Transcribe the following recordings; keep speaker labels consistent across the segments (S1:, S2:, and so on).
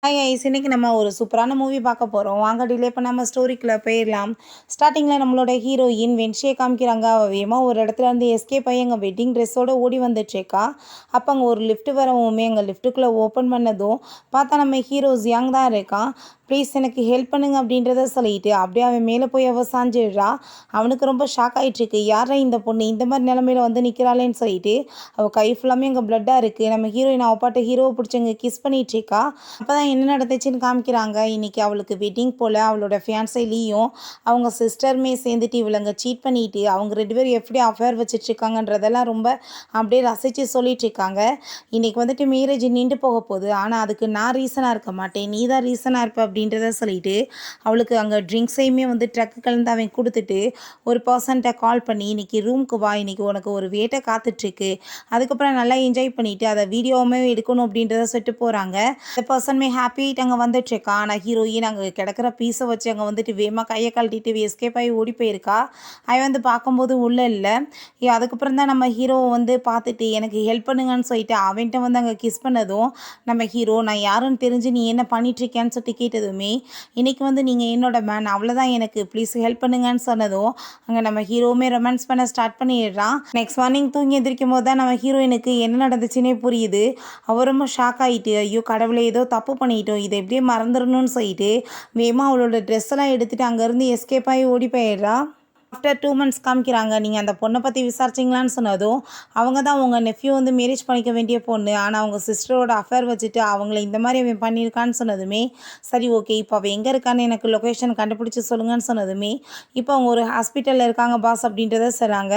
S1: Hi ice இன்னைக்கு நம்ம ஒரு சூப்பரான மூவி பார்க்க போகிறோம். வாங்க டிலே பண்ணாமல் ஸ்டோரிக்குள்ளே போயிடலாம். ஸ்டார்டிங்கில் நம்மளோட ஹீரோயின் வென்ஷியை காமிக்கிறாங்க. அவள் வேகமாக ஒரு இடத்துல இருந்து எஸ்கேப் ஆகி எங்கள் வெட்டிங் ட்ரெஸ்ஸோடு ஓடி வந்துட்டுருக்கா. அப்போ அங்கே ஒரு லிஃப்ட் வரவுமே எங்கள் லிஃப்ட்டுக்குள்ளே ஓப்பன் பண்ணதும் பார்த்தா நம்ம ஹீரோ ஜியாங் தான் இருக்கான். ப்ளீஸ் எனக்கு ஹெல்ப் பண்ணுங்க அப்படின்றத சொல்லிட்டு அப்படியே அவன் மேலே போய் அவள் சாஞ்சிடுறா. அவனுக்கு ரொம்ப ஷாக் ஆகிட்டுருக்கு. யாரா இந்த பொண்ணு இந்த மாதிரி நிலமையில வந்து நிற்கிறாளேன்னு சொல்லிட்டு அவள் கை ஃபுல்லாமே எங்கள் பிளட்டாக இருக்குது. நம்ம ஹீரோயின் அவள் பாட்டு ஹீரோவை பிடிச்சவங்க கிஸ் பண்ணிகிட்ருக்கா. அப்போ தான் என்ன நடந்துச்சுன்னு காமிக்கிறாங்க. இன்றைக்கி அவளுக்கு வெட்டிங் போல் அவளோட ஃபியான்ஸை லீயும் அவங்க சிஸ்டருமே சேர்ந்துட்டு இவளங்க சீட் பண்ணிட்டு அவங்க 2 பேரும் எப்படி அஃபேர் வச்சிட்ருக்காங்கன்றதெல்லாம் ரொம்ப அப்படியே ரசித்து சொல்லிகிட்ருக்காங்க. இன்றைக்கி வந்துட்டு மேரேஜ் நின்று போக போகுது, ஆனால் அதுக்கு நான் ரீசனாக இருக்க மாட்டேன், நீ தான் ரீசனாக இருப்ப அப்படின்றத சொல்லிட்டு அவளுக்கு அங்கே ட்ரிங்க்ஸையுமே வந்து ட்ரக்கு கலந்து அவன் கொடுத்துட்டு ஒரு பர்சன்ட்டை கால் பண்ணி இன்றைக்கி ரூமுக்கு வா, இன்றைக்கி உனக்கு ஒரு வேட்டை காத்துட்ருக்கு, அதுக்கப்புறம் நல்லா என்ஜாய் பண்ணிவிட்டு அதை வீடியோவுமே எடுக்கணும் அப்படின்றத சொல்லிட்டு போகிறாங்க. இந்த பர்சனுமே ஹாப்பிட்டு அங்கே வந்துட்டுருக்கா. ஆனால் ஹீரோயின் அங்கே கிடக்கிற பீஸை வச்சு அங்கே வந்துட்டு வேகமாக கையை கழட்டிட்டு எஸ்கேப் ஆகி ஓடி போயிருக்கா. அவன் வந்து பார்க்கும்போது உள்ளே இல்லை. அதுக்கப்புறம் தான் நம்ம ஹீரோவை வந்து பார்த்துட்டு எனக்கு ஹெல்ப் பண்ணுங்கன்னு சொல்லிட்டு அவன்கிட்ட வந்து அங்கே கிஸ் பண்ணதும் நம்ம ஹீரோ நான் யாருன்னு தெரிஞ்சு நீ என்ன பண்ணிட்டுருக்கேன்னு சொல்லிட்டு கேட்டதுமே இன்றைக்கி வந்து நீங்கள் என்னோட மேன் அவ்வளோதான், எனக்கு ப்ளீஸ் ஹெல்ப் பண்ணுங்கன்னு சொன்னதும் அங்கே நம்ம ஹீரோவுமே ரொமான்ஸ் பண்ண ஸ்டார்ட் பண்ணிடுறான். நெக்ஸ்ட் மார்னிங் தூங்கி எந்திரிக்கும் போது தான் நம்ம ஹீரோயினுக்கு என்ன நடந்துச்சுன்னே புரியுது. அவர் ரொம்ப ஷாக் ஆகிட்டு ஐயோ கடவுளே ஏதோ தப்பு பண்ணிட்டோம், இதை எப்படியே மறந்துடணும்னு சொல்லிட்டு வேகமாக அவளோட ட்ரெஸ் எல்லாம் எடுத்துகிட்டு அங்கேருந்து எஸ்கேப் ஆகி ஓடி போயிடுறா. ஆஃப்டர் 2 மந்த்ஸ் காமிக்கிறாங்க. நீங்கள் அந்த பொண்ணை பற்றி விசாரிச்சிங்களான்னு சொன்னதும் அவங்க தான் உங்கள் நெஃப்யூ வந்து மேரேஜ் பண்ணிக்க வேண்டிய பொண்ணு, ஆனால் அவங்க சிஸ்டரோட அஃபேர் வச்சுட்டு அவங்கள இந்த மாதிரி அவன் பண்ணியிருக்கான்னு சொன்னதுமே சரி ஓகே இப்போ அவள் எங்கே இருக்கான்னு எனக்கு லொக்கேஷன் கண்டுபிடிச்சி சொல்லுங்கன்னு சொன்னதுமே இப்போ அவங்க ஒரு ஹாஸ்பிட்டலில் இருக்காங்க பாஸ் அப்படின்றத சொல்கிறாங்க.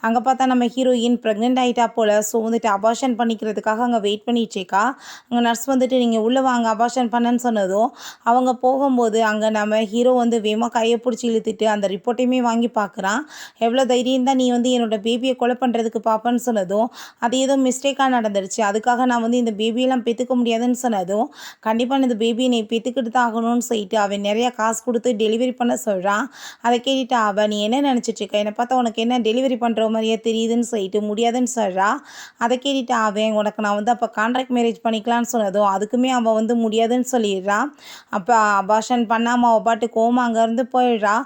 S1: அங்கே பார்த்தா நம்ம ஹீரோயின் ப்ரெக்னென்ட் ஆகிட்டா போல். ஸோ வந்துட்டு அபார்ஷன் பண்ணிக்கிறதுக்காக அங்கே வெயிட் பண்ணிகிட்ருக்கா. அங்கே நர்ஸ் வந்துட்டு நீங்கள் உள்ளே வாங்க அபார்ஷன் பண்ணன்னு சொன்னதும் அவங்க போகும்போது அங்கே நம்ம ஹீரோ வந்து வேகமாக கையை பிடிச்சி இழுத்துட்டு அந்த ரிப்போர்ட்டையுமே வாங்கி பார்க்குறான். எவ்வளோ தைரியம் தான் நீ வந்து என்னோடய பேபியை கொலை பண்ணுறதுக்கு பார்ப்பேன்னு சொன்னதும் அது ஏதோ மிஸ்டேக்காக நடந்துருச்சு, அதுக்காக நான் வந்து இந்த பேபியெல்லாம் பெற்றுக்க முடியாதுன்னு சொன்னதும் கண்டிப்பாக இந்த பேபியை நீ பெற்றுக்கிட்டு தான் ஆகணும்னு சொல்லிட்டு அவன் நிறையா காசு கொடுத்து டெலிவரி பண்ண சொல்கிறான். அதை கேட்டுட்டு அவள் நீ என்ன நினச்சிட்ருக்க, என்னை பார்த்தா உனக்கு என்ன டெலிவரி பண்ணுற மாதிரியே தெரியுதுன்னு சொல்லிட்டு முடியாதுன்னு சொல்கிறா. அதை கேட்டுட்டு அவன் உனக்கு நான் வந்து அப்போ கான்ட்ராக்ட் மேரேஜ் பண்ணிக்கலான்னு சொன்னதும் அதுக்குமே அவள் வந்து முடியாதுன்னு சொல்லிடுறான். அப்போ அபார்ஷன் பண்ணாமல் அவள் பாட்டு கோமா அங்கேருந்து போயிடுறா.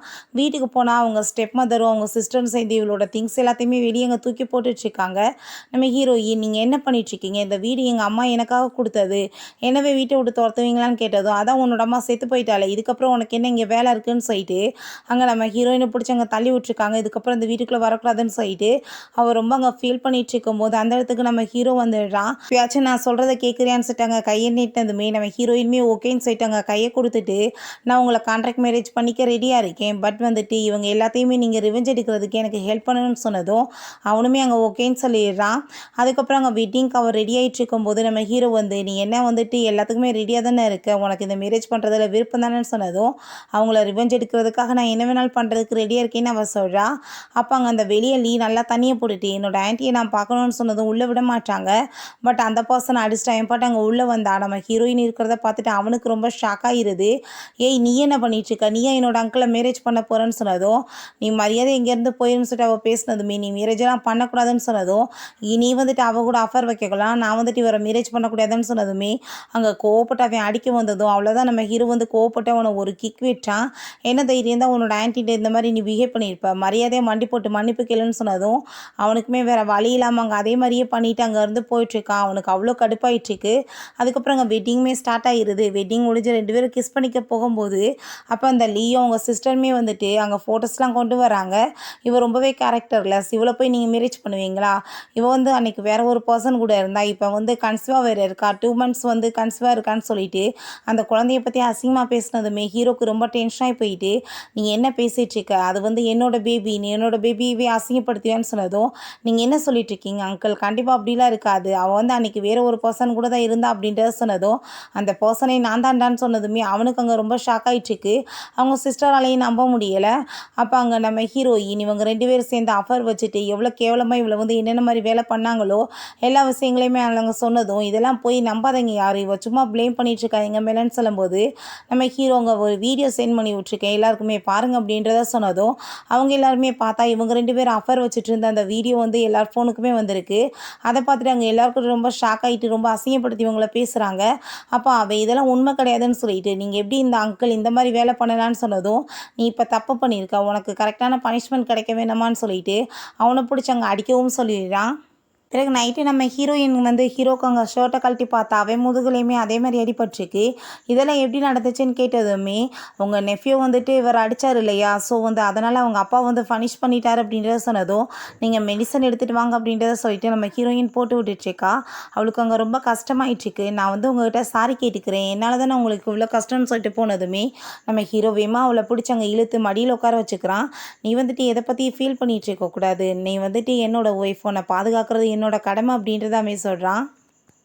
S1: வீட்டுக்கு போனால் அவங்க ஸ்டெப் மதரும் அவங்க சிஸ்டரும் சேர்ந்து இவளோட திங்ஸ் எல்லாத்தையுமே வெளியே அங்கே தூக்கி போட்டுட்ருக்காங்க. நம்ம ஹீரோயின் நீங்கள் என்ன பண்ணிகிட்ருக்கீங்க, இந்த வீடு எங்கள் அம்மா எனக்காக கொடுத்தது, என்னவே வீட்டை விட்டு துரத்துவீங்களான்னு கேட்டதும் அதான் உன்னோட அம்மா செத்து போயிட்டாலே, இதுக்கப்புறம் உனக்கு என்ன இங்கே வேலை இருக்குதுன்னு சொல்லிட்டு அங்கே நம்ம ஹீரோயினை பிடிச்சி அங்கே தள்ளி விட்ருக்காங்க. இதுக்கப்புறம் இந்த வீட்டுக்குள்ளே வரக்கூடாதுன்னு சொல்லிட்டு அவள் ரொம்ப அங்கே ஃபீல் பண்ணிகிட்டு இருக்கும்போது அந்த இடத்துக்கு நம்ம ஹீரோ வந்துடுறான். எப்பயாச்சும் நான் சொல்கிறத கேட்குறியான்னு சொல்லிட்டாங்க. கையை நீட்டினதுமே நம்ம ஹீரோயினுமே ஓகேன்னு சொல்லிட்டாங்க. கையை கொடுத்துட்டு நான் உங்களை கான்ட்ராக்ட் மேரேஜ் பண்ணிக்க ரெடியாக இருக்கேன், பட் வந்துட்டு இவங்க எல்லாத்தையுமே நீங்கள் ரிவெஞ்ச் எடுக்கிறதுக்கு எனக்கு ஹெல்ப் பண்ணணும்னு சொன்னதும் அவனுமே அங்கே ஓகேன்னு சொல்லிடுறான். அதுக்கப்புறம் அங்கே வெட்டிங்க்கு அவர் ரெடி ஆகிட்டு இருக்கும்போது நம்ம ஹீரோ வந்து நீ என்ன வந்துட்டு எல்லாத்துக்குமே ரெடியாக தானே இருக்க, உனக்கு இந்த மேரேஜ் பண்ணுறதுல விருப்பம் தானேன்னு சொன்னதும் அவங்கள ரிவெஞ்ச் எடுக்கிறதுக்காக நான் என்ன வேணாலும் பண்ணுறதுக்கு ரெடியாக இருக்கேன்னு அவள் சொல்கிறா. அப்போ அங்கே அந்த வெளியே லீ நல்லா தண்ணியை போட்டுட்டு என்னோட ஆன்ட்டியை நான் பார்க்கணுன்னு சொன்னதும் உள்ளே விட மாட்டாங்க. பட் அந்த பர்சன் அடிச்சுட்டு அவன் பாட்டு அங்கே உள்ளே வந்தா. நம்ம ஹீரோயின் இருக்கிறத பார்த்துட்டு அவனுக்கு ரொம்ப ஷாக் ஆகிருது. ஏய் நீ என்ன பண்ணிகிட்ருக்க, நீயே என்னோட அங்கிளை மேரேஜ் பண்ண போகிறேன்னு சொன்னதும் நீ மரியாதை இங்கேருந்து போயிருன்னு சொல்லிட்டு அவள் பேசினதுமே நீ மேரேஜெல்லாம் பண்ணக்கூடாதுன்னு சொன்னதும் நீ வந்துட்டு அவள் கூட அஃபர் வைக்கலாம், நான் வந்துட்டு இவரை மேரேஜ் பண்ணக்கூடாதுன்னு சொன்னதுமே அங்கே கோவப்பட்டு அவன் அடிக்க வந்ததும் அவ்வளோதான் நம்ம ஹீரோ வந்து கோவப்பட்டு அவனை ஒரு கிக் விட்டான். என்ன தைரியம் தான் உன்னோட ஆன்ட்டிகிட்ட இந்த மாதிரி நீ பிஹேவ் பண்ணியிருப்ப, மரியாதையை மண்டி போட்டு மன்னிப்பு கேளுன்னு சொன்னதும் அவனுக்குமே வேறு வழி இல்லாமல் அங்கே அதே மாதிரியே பண்ணிவிட்டு அங்கேருந்து போயிட்டுருக்கான். அவனுக்கு அவ்வளோ கடுப்பாயிட்டுருக்கு. அதுக்கப்புறம் அங்கே வெட்டிங்குமே ஸ்டார்ட் ஆகிடுது. வெட்டிங் முடிஞ்சு 2 பேரும் கிஸ் பண்ணிக்க போகும்போது அப்போ அந்த லீயோ அவங்க சிஸ்டருமே வந்துட்டு அங்கே ஃபோட்டோஸ்லாம் கொண்டு வராங்க. இவ ரொம்பவே கேரக்டர்லெஸ், இவளை போய் நீங்கள் மேரேஜ் பண்ணுவீங்களா, இவ வந்து அன்றைக்கி வேறு ஒரு பர்சன் கூட இருந்தா இப்போ வந்து கன்சீவாக வேறு இருக்கா, 2 மந்த்ஸ் வந்து கன்சீவாக இருக்கான்னு சொல்லிட்டு அந்த குழந்தைய பற்றி அசிங்கமாக பேசினதுமே ஹீரோக்கு ரொம்ப டென்ஷனாகி போயிட்டு நீங்கள் என்ன பேசிகிட்ருக்க, அது வந்து என்னோட பேபி, நீ என்னோட பேபியவே அசிங்கப்படுத்துவேன்னு சொன்னதும் நீங்கள் என்ன சொல்லிட்டுருக்கீங்க அங்கிள், கண்டிப்பாக அப்படிலாம் இருக்காது, அவள் வந்து அன்றைக்கி வேறு ஒரு பர்சன் கூட தான் இருந்தா அப்படின்றத சொன்னதும் அந்த பர்சனை நான் தாண்டான்னு சொன்னதுமே அவனுக்கு அங்கே ரொம்ப ஷாக் ஆகிட்டுருக்கு. அவங்க சிஸ்டராலையும் நம்ப முடியலை. அப்போ அங்கே அங்கே நம்ம ஹீரோயின் இவங்க 2 பேரும் சேர்ந்து அஃபர் வச்சுட்டு எவ்வளோ கேவலமாக இவளை வந்து என்னென்ன மாதிரி வேலை பண்ணாங்களோ எல்லா விஷயங்களையுமே அவங்க சொன்னதும் இதெல்லாம் போய் நம்பாதீங்க யார் இவ சும்மா ப்ளேம் பண்ணிட்டு இருக்கா எங்கள் மேலேன்னு சொல்லும்போது நம்ம ஹீரோங்க ஒரு வீடியோ சென்ட் பண்ணி விட்ருக்கேன் எல்லாருக்குமே பாருங்க அப்படின்றத சொன்னதும் அவங்க எல்லாருமே பார்த்தா இவங்க 2 பேரும் அஃபர் வச்சுட்டு இருந்த அந்த வீடியோ வந்து எல்லார் ஃபோனுக்குமே வந்திருக்கு. அதை பார்த்துட்டு அங்கே எல்லாருக்கும் ரொம்ப ஷாக் ஆகிட்டு ரொம்ப அசிங்கப்படுத்தி இவங்கள பேசுகிறாங்க. அப்போ அவள் இதெல்லாம் உண்மை கிடையாதுன்னு சொல்லிட்டு நீங்கள் எப்படி இந்த அங்கிள் இந்த மாதிரி வேலை பண்ணலான்னு சொன்னதும் நீ இப்போ தப்பு பண்ணியிருக்க உனக்கு கரெக்டான பனிஷ்மெண்ட் கிடைக்க வேணாமான்னு சொல்லிட்டு அவனை பிடிச்சி அங்கே அடிக்கவும் சொல்லிடுறான். பிறகு நைட்டு நம்ம ஹீரோயின் வந்து ஹீரோக்கு அங்கே ஷர்ட்டை கழட்டி பார்த்தா அவன் முதுகுலையுமே அதே மாதிரி அடிபட்டிருக்கு. இதெல்லாம் எப்படி நடந்துச்சுன்னு கேட்டதுமே உங்கள் நெஃப்யூ வந்துட்டு இவர் அடித்தார் இல்லையா, ஸோ வந்து அதனால் அவங்க அப்பா வந்து ஃபனிஷ் பண்ணிட்டார் அப்படின்றத சொன்னதும் நீங்கள் மெடிசன் எடுத்துகிட்டு வாங்க அப்படின்றத சொல்லிட்டு நம்ம ஹீரோயின் போட்டு விட்டுட்ருக்கா. அவளுக்கு அங்கே ரொம்ப கஷ்டமாயிட்டுருக்கு. நான் வந்து உங்கள்கிட்ட சாரி கேட்டுக்கிறேன், என்னால் தானே உங்களுக்கு இவ்வளோ கஷ்டம்னு சொல்லிட்டு போனதுமே நம்ம ஹீரோ வேமா அவளை பிடிச்சி அங்கே இழுத்து மடியில் உட்கார வச்சுக்கிறான். நீ வந்துட்டு எதை பற்றி ஃபீல் பண்ணிகிட்டு இருக்கக்கூடாது, நீ வந்துட்டு என்னோட ஒய்ஃப், உன்னை பாதுகாக்கிறது என்னோட கடமை அப்படின்றத அவன் சொல்கிறான்.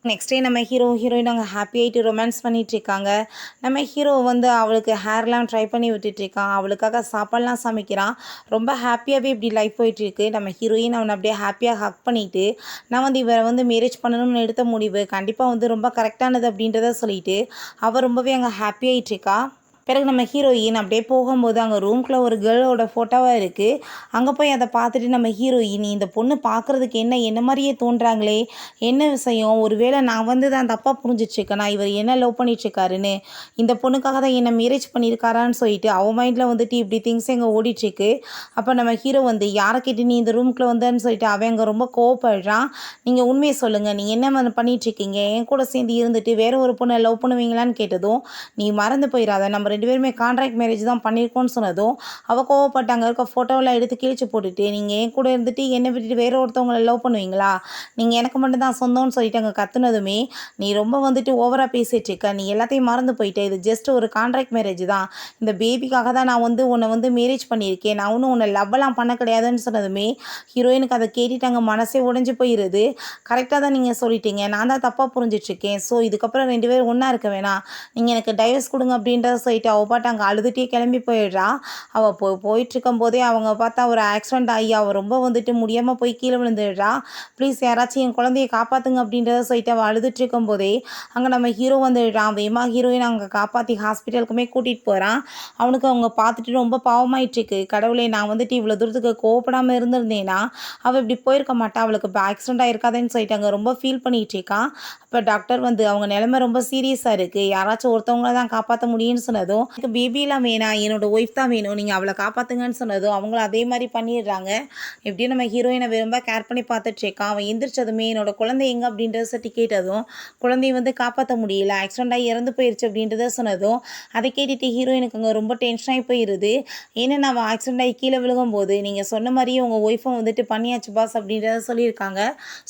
S1: நெக்ஸ்ட் டே நம்ம ஹீரோயின் அங்கே ஹாப்பியாகிட்டு ரொமான்ஸ் பண்ணிகிட்ருக்காங்க. நம்ம ஹீரோ வந்து அவளுக்கு ஹேர்லாம் ட்ரை பண்ணி விட்டுட்ருக்கான், அவளுக்காக சாப்பாடெலாம் சமைக்கிறான். ரொம்ப ஹாப்பியாகவே இப்படி லைஃப் போயிட்டுருக்கு. நம்ம ஹீரோயின் அவனை அப்படியே ஹாப்பியாக ஹக் பண்ணிவிட்டு நான் வந்து இவரை வந்து மேரேஜ் பண்ணணும்னு எடுத்த முடிவு கண்டிப்பாக வந்து ரொம்ப கரெக்டானது அப்படின்றத சொல்லிவிட்டு அவள் ரொம்பவே அங்கே ஹாப்பியாகிட்ருக்கா. பிறகு நம்ம ஹீரோயின் அப்படியே போகும்போது அங்கே ரூம்குள்ளே ஒரு கேர்ளோட ஃபோட்டோவாக இருக்குது. அங்கே போய் அதை பார்த்துட்டு நம்ம ஹீரோயின் இந்த பொண்ணு பார்க்குறதுக்கு என்ன மாதிரியே தோன்றாங்களே, என்ன விஷயம், ஒருவேளை நான் வந்து தான் தப்பாக புரிஞ்சிட்ருக்கேனா, இவர் என்ன லவ் பண்ணிகிட்ருக்காருன்னு, இந்த பொண்ணுக்காக தான் என்னை மேரேஜ் பண்ணியிருக்காரான்னு சொல்லிட்டு அவன் மைண்டில் வந்துட்டு இப்படி திங்ஸ் எங்கே ஓடிட்டுருக்கு. அப்போ நம்ம ஹீரோ வந்து யாரை கேட்டு நீ இந்த ரூம்குள்ளே வந்தேன்னு சொல்லிட்டு அவன் அங்கே ரொம்ப கோவப்படுறான். நீங்கள் உண்மையை சொல்லுங்கள், நீங்கள் என்ன பண்ணிகிட்ருக்கீங்க, என் கூட சேர்ந்து இருந்துட்டு வேறு ஒரு பொண்ணை லவ் பண்ணுவீங்களான்னு கேட்டதும் நீ மறந்து போயிடாத, நம்ம 2 பேருமே கான்ட்ராக்ட் மேரேஜ் தான் பண்ணியிருக்கோன்னு சொன்னதும் அவள் கோவப்பட்டு அங்கே இருக்க ஃபோட்டோவெல்லாம் எடுத்து கிழிச்சு போட்டுட்டு நீங்கள் என் கூட இருந்துட்டு என்னை விட்டுட்டு வேற ஒருத்தவங்களை லவ் பண்ணுவீங்களா, நீங்கள் எனக்கு மட்டும் தான் சொந்தம்னு சொல்லிட்டு அங்கே கத்துனதுமே நீ ரொம்ப வந்துட்டு ஓவராக பேசிகிட்டு இருக்க, நீ எல்லாத்தையும் மறந்து போயிட்ட, இது ஜஸ்ட் ஒரு கான்ட்ராக்ட் மேரேஜ் தான், இந்த பேபிக்காக தான் நான் வந்து உன்னை வந்து மேரேஜ் பண்ணியிருக்கேன், நான் ஒன்றும் உன்னை லவ்வெல்லாம் பண்ண கிடையாதுன்னு சொன்னதுமே ஹீரோயினுக்கு அதை கேட்டுட்டு அங்கே மனசே உடஞ்சி போயிடுது. கரெக்டாக தான் நீங்கள் சொல்லிட்டீங்க, நான் தான் தப்பாக புரிஞ்சிட்ருக்கேன், ஸோ இதுக்கப்புறம் 2 பேரும் ஒன்றா இருக்க வேணாம், நீங்கள் எனக்கு டைவர்ஸ் கொடுங்க அப்படின்றத சொல்லிட்டு அவள் பாட்டு அங்கே அழுதுகிட்டே கிளம்பி போயிடுறா. அவள் போயிட்டுருக்கும் போதே அவங்க பார்த்தா ஒரு ஆக்சிடென்ட் ஆகி அவள் ரொம்ப வந்துட்டு முடியாமல் போய் கீழே விழுந்துடுறா. ப்ளீஸ் யாராச்சும் என் குழந்தைய காப்பாற்றுங்க அப்படின்றத சொல்லிட்டு அவள் அழுதுட்டு இருக்கும் போதே அங்கே நம்ம ஹீரோ வந்துடுறான். வேமா ஹீரோயின் அங்கே காப்பாற்றி ஹாஸ்பிட்டலுக்குமே கூட்டிகிட்டு போகிறான். அவனுக்கு அவங்க பார்த்துட்டு ரொம்ப பாவமாயிட்டுருக்கு. கடவுளே, நான் வந்துட்டு இவ்வளோ தூரத்துக்கு கோவப்படாமல் இருந்திருந்தேன்னா அவள் இப்படி போயிருக்க மாட்டா, அவளுக்கு இப்போ ஆக்சிடென்ட் ஆகிருக்காதுன்னு சொல்லிட்டு அங்கே ரொம்ப ஃபீல் பண்ணிகிட்டு இருக்கான். அப்போ டாக்டர் வந்து அவங்க நிலைமை ரொம்ப சீரியஸாக இருக்குது, யாராச்சும் ஒருத்தவங்கள தான் காப்பாற்ற முடியும்னு சொன்னதும் எனக்கு பேபிலாம் வேணாம், என்னோட ஒய்ஃப் தான் வேணும், நீங்கள் அவளை காப்பாற்றுங்கன்னு சொன்னதும் அவங்களும் அதே மாதிரி பண்ணிடுறாங்க. எப்படியும் நம்ம ஹீரோயினை ரொம்ப கேர் பண்ணி பார்த்துட்ருக்கான். அவன் எந்திரிச்சதுமே என்னோட குழந்தை எங்கே அப்படின்றத சட்டி கேட்டதும் குழந்தைய வந்து காப்பாற்ற முடியல, ஆக்சிடென்ட் ஆகி இறந்து போயிடுச்சு அப்படின்றத சொன்னதும் அதை கேட்டுட்டு ஹீரோயினுக்கு அங்கே ரொம்ப டென்ஷனாகி போயிடுது. ஏன்னா நான் ஆக்சிடென்ட் ஆகி கீழே விழுகும்போது நீங்கள் சொன்ன மாதிரியே உங்கள் ஒய்ஃபை வந்துட்டு பண்ணியாச்சு பாஸ் அப்படின்றத சொல்லியிருக்காங்க.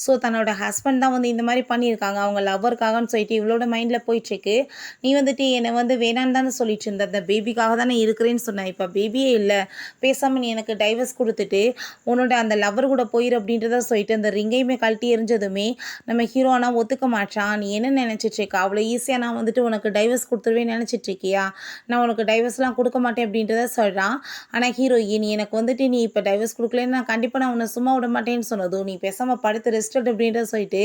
S1: ஸோ தன்னோட ஹஸ்பண்ட் தான் வந்து இந்த மாதிரி பண்ணியிருக்காங்க அவங்க லவ்வருக்காகன்னு சொல்லிட்டு இவளோட மைண்டில் போயிட்டுருக்கு. நீ வந்துட்டு என்னை வந்து வேணான்னு தானே சொல்லிட்டு இருந்த, அந்த பேபிக்காக தானே இருக்கிறேன்னு சொன்னேன், இப்போ பேபியே இல்லை, பேசாமல் நீ எனக்கு டைவர்ஸ் கொடுத்துட்டு உன்னோட அந்த லவ்வர் கூட போயிரு அப்படின்றத சொல்லிட்டு அந்த ரிங்கையுமே கழட்டி எரிஞ்சதுமே நம்ம ஹீரோ ஆனால் ஒத்துக்க மாட்டான். நீ என்ன நினச்சிட்ருக்கா, அவ்வளோ ஈஸியாக நான் வந்துட்டு உனக்கு டைவர்ஸ் கொடுத்துருவேன் நினச்சிட்ருக்கியா, நான் உனக்கு டைவர்ஸ்லாம் கொடுக்க மாட்டேன் அப்படின்றத சொல்கிறான். ஆனால் ஹீரோயின் எனக்கு வந்துட்டு நீ இப்போ டைவர்ஸ் கொடுக்கலன்னு நான் கண்டிப்பாக நான் உன்னை சும்மா விட மாட்டேன்னு சொன்னதும் நீ பேசாமல் படுத்து ரெஸ்ட் அப்படின்றத சொல்லிட்டு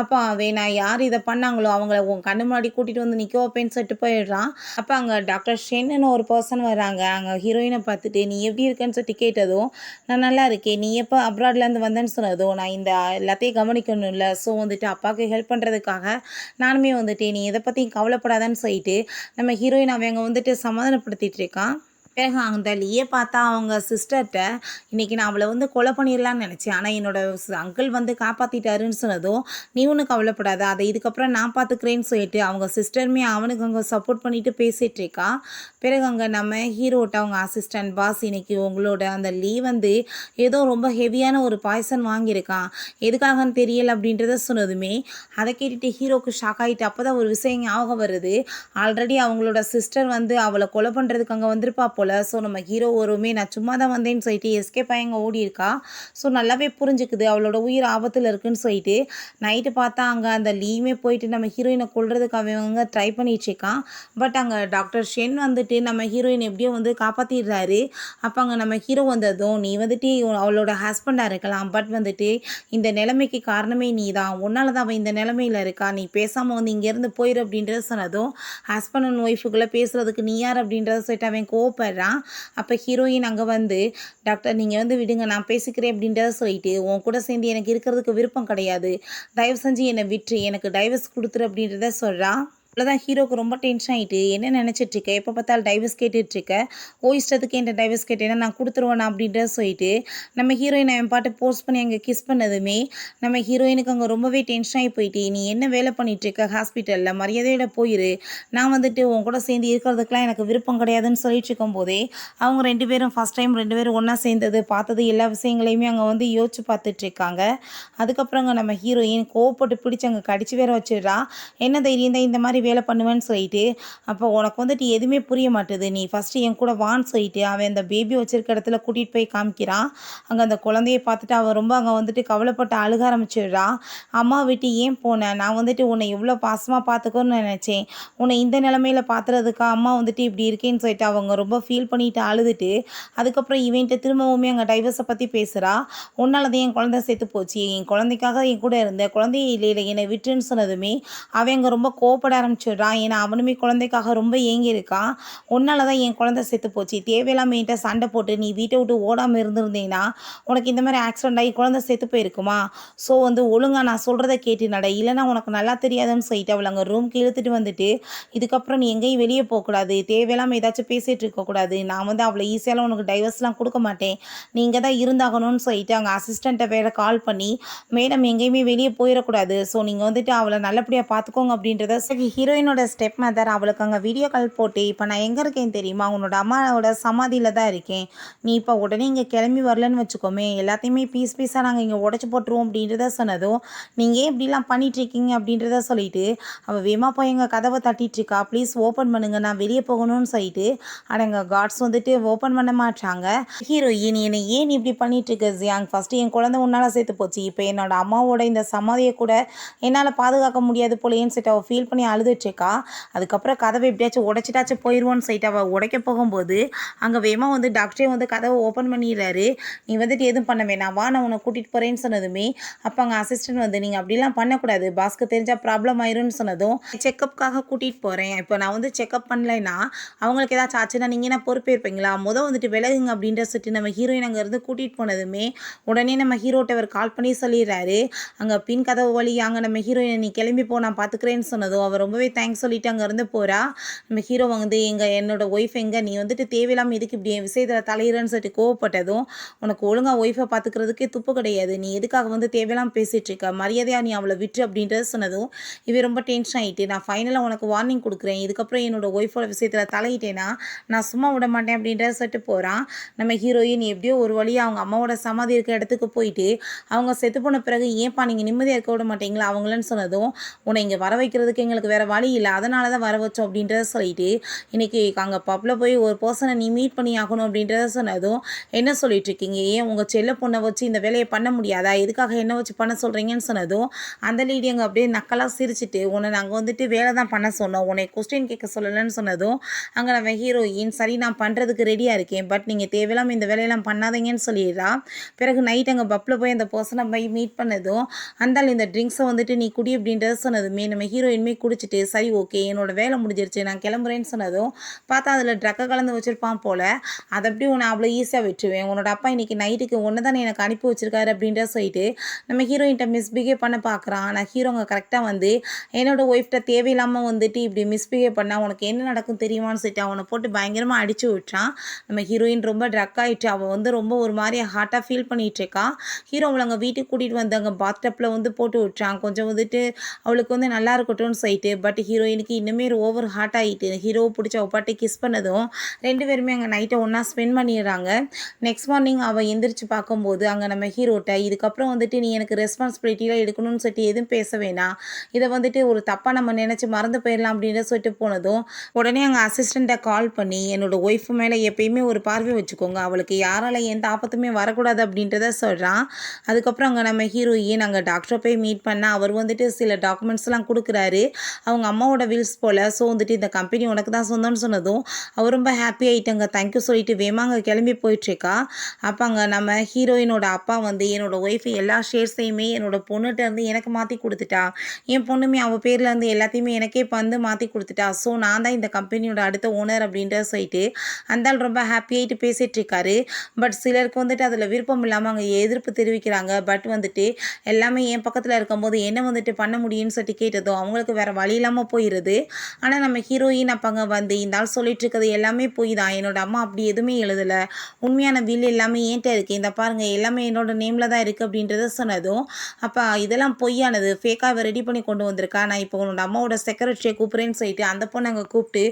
S1: அப்போ அவன் நான் யார் இதை பண்ணாங்களோ அவங்கள உன் கண்ணு முன்னாடி கூட்டிகிட்டு வந்து நிற்க வைப்பேன்னு சொல்லிட்டு போயிடுறான். அப்போ அங்கே டாக்டர் ஷென்னு ஒரு பர்சன் வராங்க. அங்கே ஹீரோயினை பார்த்துட்டு நீ எப்படி இருக்கேன்னு சொல்லிட்டு கேட்டதும் நான் நல்லா இருக்கேன், நீ எப்போ அப்ராட்லேருந்து வந்தேன்னு சொன்னதும் நான் இந்த எல்லாத்தையும் கவனிக்கணும் இல்லை, ஸோ வந்துட்டு அப்பாவுக்கு ஹெல்ப் பண்ணுறதுக்காக நானுமே வந்துட்டு நீ எதை பற்றியும் கவலைப்படாதான்னு சொல்லிட்டு நம்ம ஹீரோயின் அவங்க வந்துட்டு சமாதானப்படுத்திட்டு இருக்கான். பிறகு அந்த லீயை பார்த்தா அவங்க சிஸ்டர்கிட்ட இன்றைக்கி நான் அவளை வந்து கொலை பண்ணிடலான்னு நினச்சேன், ஆனால் என்னோடய அங்கிள் வந்து காப்பாற்றிட்டாருன்னு சொன்னதும் நீ ஒன்றும் கவலைப்படாத, அதை இதுக்கப்புறம் நான் பார்த்துக்கிறேன்னு சொல்லிட்டு அவங்க சிஸ்டருமே அவனுக்கு அங்கே சப்போர்ட் பண்ணிவிட்டு பேசிகிட்டு இருக்கா. பிறகு அங்கே நம்ம ஹீரோட்ட அவங்க அசிஸ்டன்ட் பாஸ் இன்றைக்கி உங்களோட அந்த லீ வந்து ஏதோ ரொம்ப ஹெவியான ஒரு பாய்சன் வாங்கியிருக்கான், எதுக்காகன்னு தெரியலை அப்படின்றத சொன்னதுமே அதை கேட்டுட்டு ஹீரோக்கு ஷாக் ஆகிட்டு அப்போ தான் ஒரு விஷயம் ஞாபகம் வருது. ஆல்ரெடி அவங்களோட சிஸ்டர் வந்து அவளை கொலை பண்ணுறதுக்கு அங்கே வந்திருப்பா போல். ஸோ நம்ம ஹீரோ ஒருமே நான் சும்மா தான் வந்தேன்னு சொல்லிட்டு எஸ்கேப் ஆகி அங்கே ஓடி இருக்கா. ஸோ நல்லாவே புரிஞ்சுக்குது அவளோட உயிர் ஆபத்தில் இருக்குன்னு சொல்லிட்டு. நைட்டு பார்த்தா அங்கே அந்த லீவுமே போயிட்டு நம்ம ஹீரோயினை கொல்றதுக்கு அவங்க ட்ரை பண்ணிட்டு இருக்கான். பட் அங்கே டாக்டர் ஷென் வந்துட்டு நம்ம ஹீரோயின் எப்படியோ வந்து காப்பாற்றிடுறாரு. அப்போ அங்கே நம்ம ஹீரோ வந்ததும் நீ வந்துட்டு அவளோட ஹஸ்பண்டாக இருக்கலாம், பட் வந்துட்டு இந்த நிலைமைக்கு காரணமே நீ தான், உன்னால தான் அவள் இந்த நிலைமையில் இருக்கா, நீ பேசாமல் வந்து இங்கேருந்து போயிரு அப்படின்றத சொன்னதும் ஹஸ்பண்ட் அண்ட் ஒய்ஃபுக்குள்ளே பேசுகிறதுக்கு நீ யார் அப்படின்றத சொல்லிட்டு அவன் கோவப்படுறான். அப்போ ஹீரோயின் அங்கே வந்து டாக்டர் நீங்கள் வந்து விடுங்க நான் பேசிக்கிறேன் அப்படின்றத சொல்லிட்டு உன் கூட சேர்ந்து எனக்கு இருக்கிறதுக்கு விருப்பம் கிடையாது, தயவு செஞ்சு என்னை விட்டு எனக்கு டைவர்ஸ் கொடுத்துரு அப்படின்றத சொல்கிறான். அவ்வளோதான் ஹீரோக்கு ரொம்ப டென்ஷன் ஆகிட்டு என்ன நினச்சிட்ருக்க, எப்போ பார்த்தாலும் டைவர்ஸ் கேட்டுட்ருக்க, இஷ்டத்துக்கு என்கிட்ட டைவர்ஸ் கேட்டேன்னா நான் கொடுத்துருவேனா அப்படின்றத சொல்லிட்டு நம்ம ஹீரோயின் அவன் பாட்டு போஸ்ட் பண்ணி அங்கே கிஸ் பண்ணதுமே நம்ம ஹீரோயினுக்கு அங்கே ரொம்பவே டென்ஷன் ஆகி போயிட்டு நீ என்ன வேலை பண்ணிகிட்ருக்க ஹாஸ்பிட்டலில், மரியாதையோட போயிரு, நான் வந்துட்டு உன் கூட சேர்ந்து இருக்கிறதுக்கெலாம் எனக்கு விருப்பம் கிடையாதுன்னு சொல்லிட்டு இருக்கும்போதே அவங்க 2 பேரும் ஃபஸ்ட் டைம் 2 பேரும் ஒன்றா சேர்ந்தது பார்த்தது எல்லா விஷயங்களையுமே அங்கே வந்து யோசிச்சு பார்த்துட்ருக்காங்க. அதுக்கப்புறங்க நம்ம ஹீரோயின் கோவப்பட்டு பிடிச்சி அங்கே கடிச்சு வேற வச்சிடுறா. என்ன தைரியம் தான் இந்த மாதிரி வேலை பண்ணுவேன்னு சொல்லிட்டு. அப்போ உனக்கு வந்துட்டு எதுவுமே புரிய மாட்டுது, நீ ஃபஸ்ட்டு என் கூட வான்னு சொல்லிட்டு அவன் அந்த பேபி வச்சிருக்க இடத்துல கூட்டிகிட்டு போய் காமிக்கிறான். அங்கே அந்த குழந்தைய பார்த்துட்டு அவன் ரொம்ப அங்கே வந்துட்டு கவலைப்பட்டு அழுக ஆரம்பிச்சிடுறா. அம்மா விட்டு ஏன் போனேன், நான் வந்துட்டு உன்னை எவ்வளோ பாசமாக பார்த்துக்கோன்னு நினச்சேன், உன்னை இந்த நிலமையில பார்த்துறதுக்கா அம்மா வந்துட்டு இப்படி இருக்கேன்னு சொல்லிட்டு அவங்க ரொம்ப ஃபீல் பண்ணிட்டு அழுதுட்டு அதுக்கப்புறம் இவன்ட்டு திரும்பவுமே அங்கே டைவர்ஸை பற்றி பேசுகிறா. உன்னால தான் என் குழந்தை சேர்த்து போச்சு, என் குழந்தைக்காக என் கூட இருந்த குழந்தைய இல்லை என்னை விட்டுன்னு சொன்னதுமே அவன் அங்கே ரொம்ப கோவப்பட ஆரம்பிச்சிடுறான். ஏன்னா அவனுமே குழந்தைக்காக ரொம்ப ஏங்கியிருக்கான். உன்னால தான் என் குழந்தை செத்து போச்சு, தேவையில்லாம என்கிட்ட சண்டை போட்டு நீ வீட்டை விட்டு ஓடாமல் இருந்திருந்தேன்னா உனக்கு இந்த மாதிரி ஆக்சிடென்ட் ஆகி குழந்தை செத்து போயிருக்குமா, ஸோ வந்து ஒழுங்காக நான் சொல்கிறத கேட்டு நட, இல்லைன்னா உனக்கு நல்லா தெரியாதுன்னு சொல்லிட்டு அவளை அங்கே ரூம்க்கு இழுத்துட்டு வந்துட்டு இதுக்கப்புறம் நீ எங்கேயும் வெளியே போகக்கூடாது, தேவையில்லாமல் ஏதாச்சும் பேசிகிட்டு இருக்கக்கூடாது, நான் வந்து அவளை ஈஸியாலாம் உனக்கு டைவர்ஸ்லாம் கொடுக்க மாட்டேன், நீ இங்கே தான் இருந்தாகணும்னு சொல்லிட்டு அங்கே அசிஸ்டண்ட்டை வேறு கால் பண்ணி மேடம் எங்கேயுமே வெளியே போயிடக்கூடாது, ஸோ நீங்கள் வந்துட்டு அவளை நல்லபடியாக பார்த்துக்கோங்க அப்படின்றத சரி. ஹீரோயினோட ஸ்டெப் மதர் அவளுக்கு அங்கே வீடியோ கால் போட்டு இப்போ நான் எங்கே இருக்கேன் தெரியுமா, உன்னோட அம்மாவோட சமாதியில் தான் இருக்கேன், நீ இப்போ உடனே இங்கே கிளம்பி வரலன்னு வச்சுக்கோமே எல்லாத்தையுமே பீஸாக நாங்கள் இங்கே உடச்சி போட்டுருவோம் அப்படின்றத சொன்னதும் நீங்கள் ஏன் இப்படிலாம் பண்ணிகிட்ருக்கீங்க அப்படின்றத சொல்லிட்டு அவள் வேமா போய் எங்கள் கதவை தட்டிகிட்ருக்கா, ப்ளீஸ் ஓப்பன் பண்ணுங்க நான் வெளியே போகணும்னு சொல்லிட்டு. ஆனால் எங்கள் கார்ட்ஸ் வந்துட்டு ஓப்பன் பண்ண மாட்டாங்க. ஹீரோயின் என்னை ஏன் இப்படி பண்ணிகிட்ருக்க ஜியாங், ஃபஸ்ட்டு என் குழந்தை உன்னால் சேர்த்து போச்சு, இப்போ என்னோட அம்மாவோட இந்த சமாதியை கூட என்னால் பாதுகாக்க முடியாது போலேன்னு சொல்லிட்டு அவள் ஃபீல் பண்ணி அழுதுட்ருக்கா. அதுக்கப்புறம் கதவை எப்படியாச்சும் உடைச்சிட்டாச்சும் போயிடுவோன்னு சொல்லிட்டு அவள் உடைக்க போகும்போது அங்கே வேமா வந்து டாக்டரே வந்து கதவை ஓப்பன் பண்ணிடுறாரு. நீ வந்துட்டு எதுவும் பண்ண வேணாம் வா, நான் உன்னை கூட்டிகிட்டு போகிறேன்னு சொன்னதுமே அப்போ அங்கே அசிஸ்டன்ட் வந்து நீங்கள் அப்படிலாம் பண்ணக்கூடாது, பாஸ்க்கு தெரிஞ்சால் ப்ராப்ளம் ஆயிரும்னு சொன்னதும் செக்கப்புக்காக கூட்டிகிட்டு போகிறேன், இப்போ நான் வந்து செக்கப் பண்ணலைன்னா அவங்களுக்கு ஏதாச்சும் ஆச்சுன்னா நீங்கள் என்ன பொறுப்பேற்பீங்களா, வந்துட்டு விலகுங்க அப்படின்ற சொல்லிட்டு நம்ம ஹீரோயின் அங்கேருந்து கூட்டிகிட்டு போனதுமே உடனே நம்ம ஹீரோட்ட அவர் கால் பண்ணி சொல்லிடுறாரு. அங்கே பின் கதவு வழி அங்கே நம்ம ஹீரோயினை நீ கிளம்பி போ நான் பார்த்துக்கிறேன்னு சொன்னதும் அவர் ரொம்பவே தேங்க்ஸ் சொல்லிட்டு அங்கேருந்து போகிறா. நம்ம ஹீரோ வந்து என்னோட ஒய்ஃப் எங்கே, நீ வந்துட்டு தேவையில்லாமல் இதுக்கு இப்படி என் விஷயத்தில் தலையிறன்னு சொல்லிட்டு கோவப்பட்டதும் உனக்கு ஒழுங்காக ஒய்ஃபை பார்த்துக்கிறதுக்கே துப்பு கிடையாது, நீ எதுக்காக வந்து தேவையில்லாமல் பேசிகிட்டு இருக்க, மரியாதையாக நீ அவளை விட்டு அப்படின்றத சொன்னதும் இவன் ரொம்ப டென்ஷன் ஆகிட்டு நான் ஃபைனலாக உனக்கு வார்னிங் கொடுக்குறேன், இதுக்கப்புறம் என்னோட ஒய்ஃபோட விஷயத்தில் தலையிட்டேன்னா நான் சும்மா விட மாட்டேன் அப்படின்றத சொல்லிட்டு போகிறான். நம்ம ஹீரோயின் எப்படியோ ஒரு வழியாக அவங்க அம்மாவோட சமாதி இருக்க இடத்துக்கு போயிட்டு அவங்க செத்து போன பிறகு ஏன்ப்பா நீங்கள் நிம்மதியாக இருக்க விட மாட்டீங்களா அவங்களன்னு சொன்னதும் உன்னை இங்கே வர வைக்கிறதுக்கு எங்களுக்கு வேறு வழி இல்லை, அதனால தான் வர வச்சோம் அப்படின்றத சொல்லிட்டு இன்றைக்கி அங்கே பப்பில் போய் ஒரு பர்சனை நீ மீட் பண்ணி ஆகணும் அப்படின்றத சொன்னதும் என்ன சொல்லிட்டு இருக்கீங்க, ஏன் உங்கள் செல்ல பொண்ணை வச்சு இந்த வேலையை பண்ண முடியாதா, எதுக்காக என்ன வச்சு பண்ண சொல்கிறீங்கன்னு சொன்னதும் அந்த லேடி அங்கே அப்படியே நக்கலாக சிரிச்சிட்டு உன்னை நாங்கள் வந்துட்டு வேலை தான் பண்ண சொன்னோம், உன்னை கொஸ்டின் கேட்க சொல்லலைன்னு சொன்னதும் அங்கே நம்ம ஹீரோயின் சரி நான் பண்ணுறதுக்கு ரெடியாக இருக்கேன், பட் நீங்கள் தேவையில்லாமல் இந்த வேலையெல்லாம் பண்ணாதீங்கன்னு சொல்லிடுறா. பிறகு நைட் அங்கே பப்பில் போய் அந்த பர்சனை போய் மீட் பண்ணதும் அந்தால் இந்த ட்ரிங்க்ஸை வந்துட்டு நீ குடி அப்படின்றத சொன்னதுமே நம்ம ஹீரோயின்மே குடிச்சிட்டு சரி ஓகே என்னோட வேலை முடிஞ்சிருச்சு நான் கிளம்புறேன்னு சொன்னதும் பார்த்தா அதில் ட்ரக்கை கலந்து வச்சுருப்பான் போல், அதை அப்படி உன்னை அவ்வளோ ஈஸியாக விட்டுருவேன், உன்னோட அப்பா இன்றைக்கி நைட்டுக்கு ஒன்று தானே எனக்கு அனுப்பி வச்சிருக்காரு அப்படின்ற சொல்லிட்டு நம்ம ஹீரோயின்ட்ட மிஸ்பிஹேவ் பண்ண பார்க்குறான். ஆனால் ஹீரோங்க கரெக்டாக வந்து என்னோட ஒய்ஃப்ட்ட தேவையில்லாமல் வந்துட்டு இப்படி மிஸ்பிஹேவ் பண்ணால் உனக்கு என்ன நடக்கும் தெரியுமான்னு சொல்லிட்டு அவனை போட்டு பயங்கரமாக அடித்து விட்டான். நம்ம ஹீரோயின் ரொம்ப ட்ரக் ஆகிட்டு அவள் வந்து ரொம்ப ஒரு மாதிரி ஹார்ட்டாக ஃபீல் பண்ணிகிட்டு இருக்கா. ஹீரோ அவளை அங்கே வீட்டுக்கு கூட்டிகிட்டு வந்து அங்கே பாத்டப்பில் வந்து போட்டு விட்டுறான், கொஞ்சம் வந்துட்டு அவளுக்கு வந்து நல்லா இருக்கட்டும்னு சொல்லிட்டு. பட் ஹீரோயினுக்கு இன்னுமே ஓவர் ஹார்ட் ஆகிட்டு ஹீரோவை பிடிச்ச அவ பாட்டி கிஸ் பண்ணதும் 2 பேருமே அங்கே நைட்டை ஒன்றா ஸ்பெண்ட் பண்ணிடுறாங்க. நெக்ஸ்ட் மார்னிங் அவள் எந்திரிச்சு பார்க்கும்போது அங்கே நம்ம ஹீரோட்ட இதுக்கப்புறம் வந்துட்டு நீ எனக்கு ரெஸ்பான்சிபிலிட்டிலாம் எடுக்கணும்னு சொல்லிட்டு எதுவும் பேச வேணாம், இதை வந்துட்டு ஒரு தப்பாக நம்ம நினச்சி மறந்து போயிடலாம் அப்படின்னு சொல்லிட்டு போனதும் உடனே அங்கே அசிஸ்டண்ட்டை கால் பண்ணி என்னோட ஒய்ஃப் மேலே எப்பயுமே ஒரு பார்வை வச்சுக்கோங்க, அவளுக்கு யாரால எந்த ஆபத்துமே வரக்கூடாது அப்படின்றத சொல்கிறான். அதுக்கப்புறம் அங்கே நம்ம ஹீரோயின் அங்கே டாக்டரை போய் மீட் பண்ணால் அவர் வந்துட்டு சில டாக்குமெண்ட்ஸ்லாம் கொடுக்குறாரு, அவங்க அம்மாவோட வில்ஸ் போல். ஸோ வந்துட்டு இந்த கம்பெனி உனக்கு தான் சொந்தம்னு சொன்னதும் அவர் ரொம்ப ஹாப்பி ஆகிட்டாங்க, தேங்க்யூ சொல்லிட்டு வேமாங்க கிளம்பி போயிட்டுருக்கா. அப்போ அங்கே நம்ம ஹீரோயினோட அப்பா வந்து என்னோட ஒய்ஃப் எல்லா ஷேர்ஸையுமே என்னோட பொண்ணுகிட்ட இருந்து எனக்கு மாற்றி கொடுத்துட்டா, என் பொண்ணுமே அவள் பேரில் இருந்து எல்லாத்தையுமே எனக்கே வந்து மாற்றி கொடுத்துட்டா, ஸோ நான் தான் இந்த கம்பெனியோட அடுத்த ஓனர் அப்படின்ற சொல்லிட்டு அந்த ஆள் ரொம்ப ஹாப்பியாகிட்டு பேசிகிட்டு இருக்காரு. பட் சிலருக்கு வந்துட்டு அதில் விருப்பம் இல்லாமல் அங்கே எதிர்ப்பு தெரிவிக்கிறாங்க. பட் வந்துட்டு எல்லாமே என் பக்கத்தில் இருக்கும்போது என்ன வந்துட்டு பண்ண முடியும்னு சொல்லிட்டு கேட்டதும் அவங்களுக்கு வேறு வழி இல்லாமல் போயிடுது. ஆனால் நம்ம ஹீரோயின் அப்பங்க வந்து இந்த ஆள் சொல்லிட்டு இருக்கிறது எல்லாமே போய் தான், என்னோட அம்மா அப்படி எதுவுமே எழுதலை, உண்மையான வில் எல்லாமே ஏன்ட்ட இருக்குது, இந்த பாருங்கள் எல்லாமே என்னோட நேமில் தான் இருக்குது அப்படின்றத சொன்னதும் அப்போ இதெல்லாம் பொய்யானது, ஃபேக்காக ரெடி பண்ணி கொண்டு வந்திருக்கா, நான் இப்போ உன்னோட அம்மாவோட செக்ரட்டரியை கூப்பிட்றேன்னு சொல்லிட்டு அந்த பொண்ணை அங்கே கூப்பிட்டு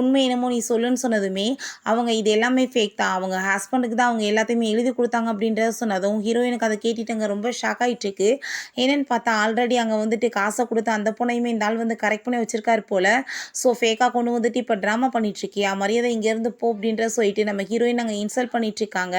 S1: உண்மை என்னமோ நீ சொல்லுன்னு சொன்னதுமே அவங்க இது எல்லாமே ஃபேக் தான், அவங்க ஹஸ்பண்டுக்கு தான் அவங்க எல்லாத்தையுமே எழுதி கொடுத்தாங்க அப்படின்றத சொன்னதும் ஹீரோயினுக்கு அதை கேட்டுட்டு அங்கே ரொம்ப ஷாக் ஆகிட்டுருக்கு. என்னென்னு பார்த்தா ஆல்ரெடி அங்கே வந்துட்டு காசை கொடுத்து அந்த பொண்ணையுமே இந்த ஆள் வந்து கரெக்ட் பண்ணி வச்சிருக்காரு போல். ஸோ ஃபேக்காக கொண்டு வந்துட்டு இப்போ ட்ராமா பண்ணிட்டுருக்கியா, மரியாதை இங்கேருந்து போ அப்படின்ற சொல்லிட்டு நம்ம ஹீரோயின் அங்கே இன்சல்ட் பண்ணிட்டுருக்காங்க.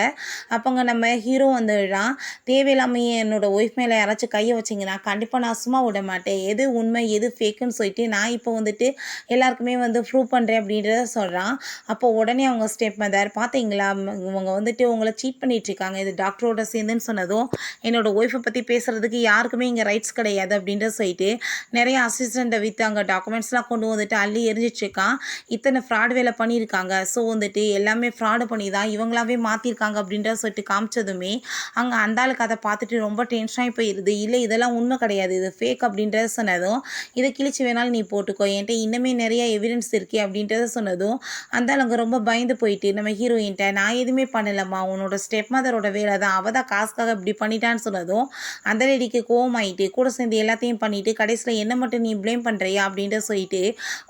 S1: அப்போங்க நம்ம ஹீரோ வந்துடுறான், தேவையில்லாமையே என்னோட ஒய்ஃப் மேலே யாராச்சும் கையை வச்சிங்கன்னா கண்டிப்பாக நான் சும்மா விட மாட்டேன், எது உண்மை எது ஃபேக்குன்னு சொல்லிட்டு நான் இப்போ வந்துட்டு எல்லாருக்குமே வந்து ப்ரூவ் பண்ணுறேன் அப்படின்றத சொல்கிறான். அப்போ உடனே அவங்க ஸ்டெப் மதர் பார்த்தீங்களா இவங்க வந்துட்டு உங்களை சீட் பண்ணிகிட்ருக்காங்க, இது டாக்டரோட சேர்ந்துன்னு சொன்னதும் என்னோடய ஒய்ஃபை பற்றி பேசுகிறதுக்கு யாருக்குமே இங்கே ரைட்ஸ் கிடையாது அப்படின்ற சொல்லிட்டு நிறைய அசிஸ்டண்ட்டை விற்று அங்கே டாக்குமெண்ட்ஸ்லாம் கொண்டு வந்துட்டு அள்ளி எரிஞ்சிட்ருக்கான். இத்தனை ஃப்ராட் வேலை பண்ணியிருக்காங்க, ஸோ வந்துட்டு எல்லாமே ஃப்ராடு பண்ணி தான் இவங்களாவே மாற்றிருக்காங்க அப்படின்ற சொல்லிட்டு காமிச்சதுமே அங்கே அந்த ஆளுக்கு அதை பார்த்துட்டு ரொம்ப டென்ஷனாகி போயிடுது. இல்லை இதெல்லாம் உண்மை கிடையாது, இது ஃபேக் அப்படின்றத சொன்னதும் இதை கிழிச்சு வேணாலும் நீ போட்டுக்கோ, என்கிட்ட இன்னுமே நிறைய எவிடன்ஸ் இருக்கே அப்படின்றத சொன்னதும் அந்த ஆள் அங்கே ரொம்ப பயந்து போயிட்டு நம்ம ஹீரோயின்ட்ட நான் எதுவுமே பண்ணலம்மா, உன்னோட ஸ்டெப் மதரோட வேலை தான், அவள் தான் காசுக்காக இப்படி பண்ணிட்டான்னு சொன்னதும் அந்த லேடிக்கு கோவம் ஆகிட்டு கூட சேர்ந்து எல்லாத்தையும் பண்ணிவிட்டு கடைசியில் என்ன மட்டும் நீ ப்ளேம் பண்ணுறியா அப்படின்ற சொல்லிட்டு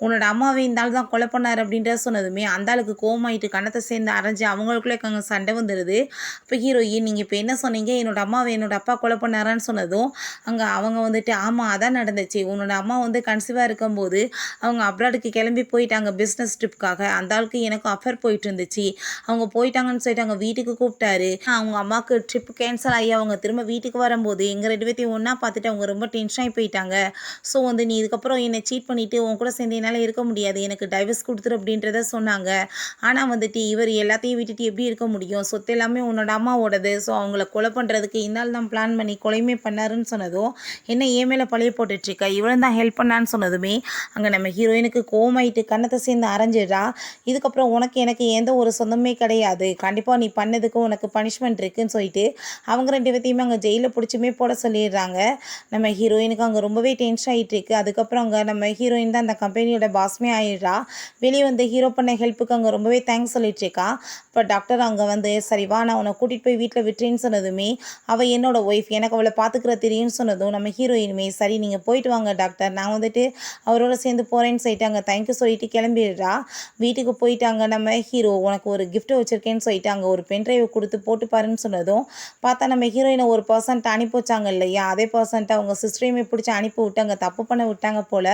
S1: உன்னோட அம்மாவை இந்த ஆள் தான் கொலை பண்ணார் அப்படின்ற சொன்னதுமே அந்த ஆளுக்கு கோவம் ஆகிட்டு கணத்தை சேர்ந்து அரைஞ்சி அவங்களுக்குள்ளே அங்கே சண்டை வந்துடுது. இப்போ ஹீரோயின் நீங்கள் இப்போ என்ன சொன்னீங்க, என்னோட அம்மாவை என்னோட அப்பா கொலை பண்ணாரான்னு சொன்னதும் அங்கே அவங்க வந்துட்டு ஆமாம் அதான் நடந்துச்சு, உன்னோட அம்மா வந்து கன்சீவாக இருக்கும்போது அவங்க அப்ராடுக்கு கிளம்பி போயிட்டாங்க பிஸ்னஸ் ட்ரிப்புக்காக, அந்த ஆளுக்கு எனக்கும் அஃபேர் போயிட்டு இருந்துச்சு, அவங்க போயிட்டாங்கன்னு சொல்லிட்டு அவங்க வீட்டுக்கு கூப்பிட்டாரு, அவங்க அம்மாவுக்கு ட்ரிப் கேன்சல் ஆகி அவங்க திரும்ப வீட்டுக்கு வரும்போது எங்கள் 2 பேர்த்தையும் ஒன்றா பார்த்துட்டு அவங்க ரொம்ப டென்ஷன் ஆகி போயிட்டாங்க. ஸோ வந்து நீ இதுக்கப்புறம் என்னை சீட் பண்ணிவிட்டு உன் கூட சேர்ந்து என்னால் இருக்க முடியாது, எனக்கு டைவர்ஸ் கொடுத்துரு அப்படின்றத சொன்னாங்க. ஆனால் வந்துட்டு இவர் எல்லாத்தையும் விட்டுட்டு எப்படி இருக்க முடியும், சொத்து எல்லாமே உன்னோட அம்மாவோடது, ஸோ அவங்கள கொலை பண்ணுறதுக்கு இந்தால் தான் பிளான் பண்ணி கொலையுமே பண்ணாருன்னு சொன்னதும் என்ன ஏன் மேலே பழைய போட்டுட்ருக்க, இவளும் தான் ஹெல்ப் பண்ணான்னு சொன்னதுமே அங்கே நம்ம ஹீரோயினுக்கு கோமாயிட்டு கண்ணத்தை சேர்ந்து அரைஞ்சிடுறா. இதுக்கப்புறம் உனக்கு எனக்கு எந்த ஒரு சொந்தமே கிடையாது, கண்டிப்பாக நீ பண்ணதுக்கு உனக்கு பனிஷ்மெண்ட் இருக்குன்னு சொல்லிட்டு அவங்க 2 பேர்த்தையுமே அங்கே ஜெயிலில் பிடிச்சுமே போட சொல்லிடுறாங்க. நம்ம ஹீரோயினுக்கு அங்கே ரொம்பவே டென்ஷன் ஆகிட்டு இருக்கு. அதுக்கப்புறம் அங்கே நம்ம ஹீரோயின் தான் அந்த கம்பெனியோட பாஸ்மே ஆயிடுறா. வெளியே வந்து ஹீரோ பண்ண ஹெல்ப்புக்கு அங்கே ரொம்பவே தேங்க்ஸ் சொல்லிட்டு இருக்கா. இப்போ டாக்டர் அங்கே வந்து சரி வா நான் உன்னை கூட்டிகிட்டு போய் வீட்டில் விட்டுறேன்னு சொன்னதுமே அவள் என்னோட ஒய்ஃப் எனக்கு அவளை பார்த்துக்கிற தெரியும்னு சொன்னதும் நம்ம ஹீரோயினுமே சரி நீங்கள் போயிட்டு வாங்க டாக்டர், நான் வந்துட்டு அவரோட சேர்ந்து போகிறேன்னு சொல்லிட்டு அங்கே தேங்க்யூ சொல்லிட்டு கிளம்பிடுறா. வீட்டுக்கு போயிட்டாங்க நம்ம ஹீரோ உனக்கு ஒரு கிஃப்ட் வச்சுருக்கேன்னு சொல்லிட்டு அங்கே ஒரு பென்ட்ரைவை கொடுத்து போட்டு பாருன்னு சொன்னதும் பார்த்தா நம்ம ஹீரோயினை ஒரு பர்சன்ட் அனுப்பி வச்சாங்க இல்லையா, அதே பர்சன்ட்டை அவங்க சிஸ்டரையுமே பிடிச்சி அனுப்பி விட்டு அங்கே தப்பு பண்ண விட்டாங்க போல்.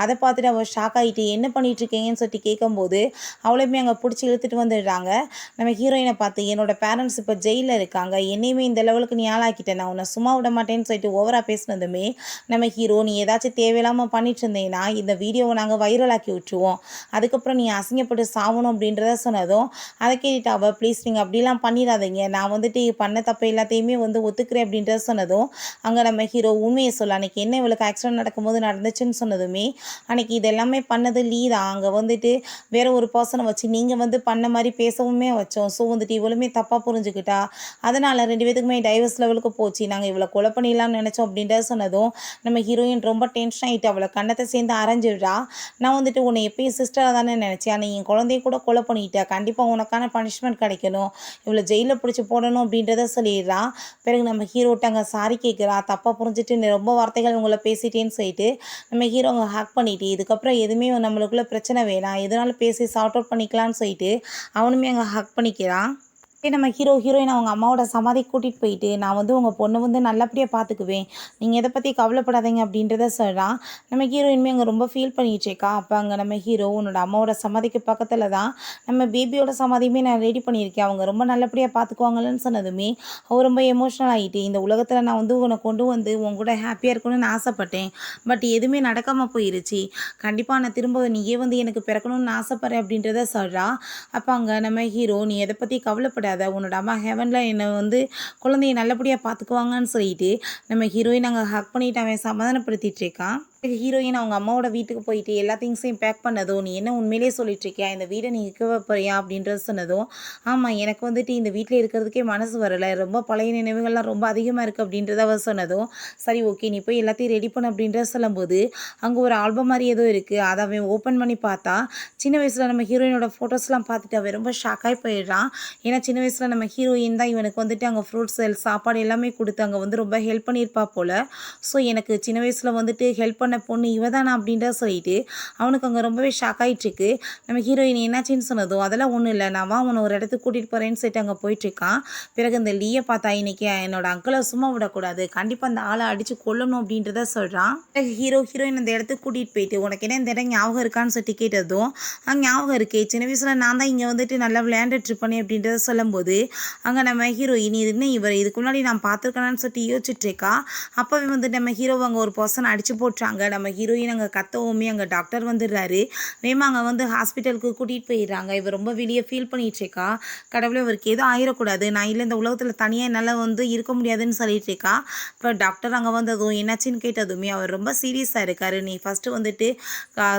S1: அதை பார்த்துட்டு அவள் ஷாக் ஆகிட்டு என்ன பண்ணிகிட்ருக்கீங்கன்னு சொல்லிட்டு கேட்கும்போது அவளையுமே அங்கே பிடிச்சி இழுத்துட்டு வந்துடுறாங்க. நம்ம ஹீரோயினை பார்த்து என்னோட பேரண்ட்ஸ் இப்போ ஜெயிலில் இருக்காங்க, என்னையுமே இந்த லெவலுக்கு நீ ஆளாக்கிட்டேன், நான் உன்னை சும்மா விட மாட்டேன்னு சொல்லிட்டு ஓவராக பேசினதுமே நம்ம ஹீரோ நீ ஏதாச்சும் தேவையில்லாமல் பண்ணிட்டு இருந்தேன்னா இந்த வீடியோவை நாங்கள் வைரலாக்கி விட்டுருவோம், அதுக்கப்புறம் நீ அசிங்கப்பட்டு சாகணும் அப்படின்றத சொன்னதும் அதை கேட்டுட்டு அவள் ப்ளீஸ் நீங்கள் அப்படிலாம் பண்ணிடாதீங்க, நான் வந்துட்டு பண்ண தப்பு எல்லாத்தையுமே வந்து ஒத்துக்கிறேன் அப்படின்றத சொன்னதும் அங்கே நம்ம ஹீரோ உண்மையை சொல்ல அன்றைக்கி என்ன இவளுக்கு ஆக்சிடென்ட் நடக்கும்போது நடந்துச்சுன்னு சொன்னதுமே அன்றைக்கி இது எல்லாமே பண்ணது லீதா, அங்கே வந்துட்டு வேற ஒரு பர்சனை வச்சு நீங்கள் வந்து பண்ண மாதிரி பேசவுமே வச்சோம், ஸோ வந்துட்டு இவளுமே தப்பாக புரிஞ்சுக்கிட்டா, அதனால் 2 பேத்துக்குமே டைவர்ஸ் லெவலுக்கு போச்சு, நாங்கள் இவளை கொலை பண்ணிடலாம்னு நினச்சோம் அப்படின்றத சொன்னதும் நம்ம ஹீரோயின் ரொம்ப டென்ஷன் ஆகிட்டு அவளை கண்ணத்தை சேர்ந்து அரைஞ்சிடுறா. நான் வந்துட்டு உன்னை எப்பயும் சிஸ்டராக தானே நினச்சேன், ஆனால் என் குழந்தைய கூட கொலை பண்ணிட்டா, கண்டிப்பாக உனக்கான பனிஷ்மெண்ட் கிடைக்கணும், இவளை ஜெயிலில் பிடிச்சி போடணும் அப்படின்றத சொல்லிடுறா. பிறகு நம்ம ஹீரோட்ட அங்கே சாரி கேட்குறா, தப்பாக புரிஞ்சுட்டு ரொம்ப வார்த்தைகள் உங்களை பேசிட்டேன்னு சொல்லிட்டு நம்ம ஹீரோ ஹீரோ அங்கே ஹேக் பண்ணிவிட்டு இதுக்கப்புறம் எதுவுமே நம்மளுக்குள்ளே பிரச்சனை வேணாம், எதனாலும் பேசி சார்ட் அவுட் பண்ணிக்கலாம்னு சொல்லிட்டு அவனுமே அங்கே ஹேக் பண்ணிக்கிறான். நம்ம ஹீரோயின் அவங்க அம்மாவோட சமாதிக்கு கூட்டிகிட்டு போயிட்டு, நான் வந்து உங்கள் பொண்ணு வந்து நல்லபடியாக பார்த்துக்குவேன், நீங்கள் எதை பற்றி கவலைப்படாதீங்க அப்படின்றத சொல்கிறான். நம்ம ஹீரோயினுமே அங்கே ரொம்ப ஃபீல் பண்ணிகிட்ருக்கா. அப்போ அங்கே நம்ம ஹீரோ, உன்னோட அம்மாவோட சமாதிக்கு பக்கத்தில் தான் நம்ம பேபியோட சமாதியுமே நான் ரெடி பண்ணியிருக்கேன், அவங்க ரொம்ப நல்லபடியாக பார்த்துக்குவாங்கன்னு சொன்னதுமே அவ ரொம்ப எமோஷ்னல் ஆகிட்டு, இந்த உலகத்தில் நான் வந்து உன்னை கொண்டு வந்து உன் கூட ஹாப்பியாக இருக்கணும்னு ஆசைப்பட்டேன், பட் எதுவுமே நடக்காமல் போயிருச்சு, கண்டிப்பாக நான் திரும்ப நீயே வந்து எனக்கு பிறக்கணும்னு ஆசைப்பட்றேன் அப்படின்றத சொல்கிறா. அப்போ அங்கே நம்ம ஹீரோ, நீ எதை பற்றி கவலைப்படாத, உன்னோட அம்மா ஹெவனில் என்னை வந்து குழந்தைய நல்லபடியாக பார்த்துக்குவாங்கன்னு சொல்லிட்டு நம்ம ஹீரோயின் அங்கே ஹக் பண்ணிட்டு அவன் சமாதானப்படுத்திட்டு இருக்கான். ஹீரோயின் அவங்க அம்மாவோட வீட்டுக்கு போயிட்டு எல்லா திங்ஸையும் பேக் பண்ணதும், நீ என்ன உண்மையிலே சொல்லிட்டு இருக்கியா, இந்த வீடை நீ இருக்க போறியா அப்படின்றது சொன்னதும், ஆமாம் எனக்கு வந்துட்டு இந்த வீட்டில் இருக்கிறதுக்கே மனசு வரலை, ரொம்ப பழைய நினைவுகள்லாம் ரொம்ப அதிகமாக இருக்குது அப்படின்றத அவர் சொன்னதும், சரி ஓகே நீ போய் எல்லாத்தையும் ரெடி பண்ண அப்படின்றத சொல்லும்போது அங்கே ஒரு ஆல்பம் மாதிரி ஏதோ இருக்குது, அதை அவன் ஓப்பன் பண்ணி பார்த்தா சின்ன வயசில் நம்ம ஹீரோயினோட ஃபோட்டோஸ்லாம் பார்த்துட்டு அவன் ரொம்ப ஷாக்காகி போயிடுறான். ஏன்னா சின்ன வயசில் நம்ம ஹீரோயின் தான் இவனுக்கு வந்துட்டு அங்கே ஃப்ரூட்ஸ் சாப்பாடு எல்லாமே கொடுத்து அங்கே வந்து ரொம்ப ஹெல்ப் பண்ணியிருப்பா போல். ஸோ எனக்கு சின்ன வயசில் வந்துட்டு ஹெல்ப் பண்ண பொண்ணு இவ தானா அப்படின்றத சொல்லிட்டு அவனுக்கு அங்கே ரொம்பவே ஷாக் ஆகிட்டுருக்கு. நம்ம ஹீரோயின் என்னாச்சின்னு சொன்னதும், அதெல்லாம் ஒன்றும் இல்லை, நான் உன்னை ஒரு இடத்துக்கு கூட்டிகிட்டு போகிறேன்னு சொல்லிட்டு அங்கே போயிட்டுருக்கான். பிறகு இந்த லீயை பார்த்தா, இன்றைக்கி என்னோட அங்கிளை சும்மா விடக்கூடாது, கண்டிப்பாக அந்த ஆளை அடித்து கொல்லணும் அப்படின்றத சொல்கிறான். பிறகு ஹீரோயின் அந்த இடத்துக்கு கூட்டிகிட்டு போயிட்டு, உனக்கு என்ன இந்த இடம் ஞாபகம் இருக்கான்னு சொல்லிட்டு கேட்டதும், ஞாபகம் இருக்கே, சின்ன வயசில் நான் தான் இங்கே வந்துட்டு நல்லா விளையாண்டுட்டு இருப்பேனே அப்படின்றத சொல்லும்போது அங்கே நம்ம ஹீரோயின் இதுக்கு முன்னாடி நான் பார்த்துருக்கேனான்னு சொல்லிட்டு யோசிச்சுட்டு இருக்கா. அப்போவே வந்து நம்ம ஹீரோவை அங்கே ஒரு பர்சன் அடித்து போட்டுறாங்க. நம்ம ஹீரோயின் அங்கே கத்தவுமே அங்கே டாக்டர் வந்துடுறாரு. வேமா அங்கே வந்து ஹாஸ்பிட்டலுக்கு கூட்டிகிட்டு போயிடுறாங்க. இவர் ரொம்ப வெளியே ஃபீல் பண்ணிட்டு இருக்கா. கடவுளே அவருக்கு எதுவும் ஆயிடக்கூடாது, நான் இல்லை இந்த உலகத்தில் தனியாக என்னால் வந்து இருக்க முடியாதுன்னு சொல்லிட்டு இருக்கா. இப்போ டாக்டர் அங்கே வந்ததும் என்னாச்சுன்னு கேட்டதுமே அவர் ரொம்ப சீரியஸாக இருக்கார். நீ ஃபஸ்ட்டு வந்துட்டு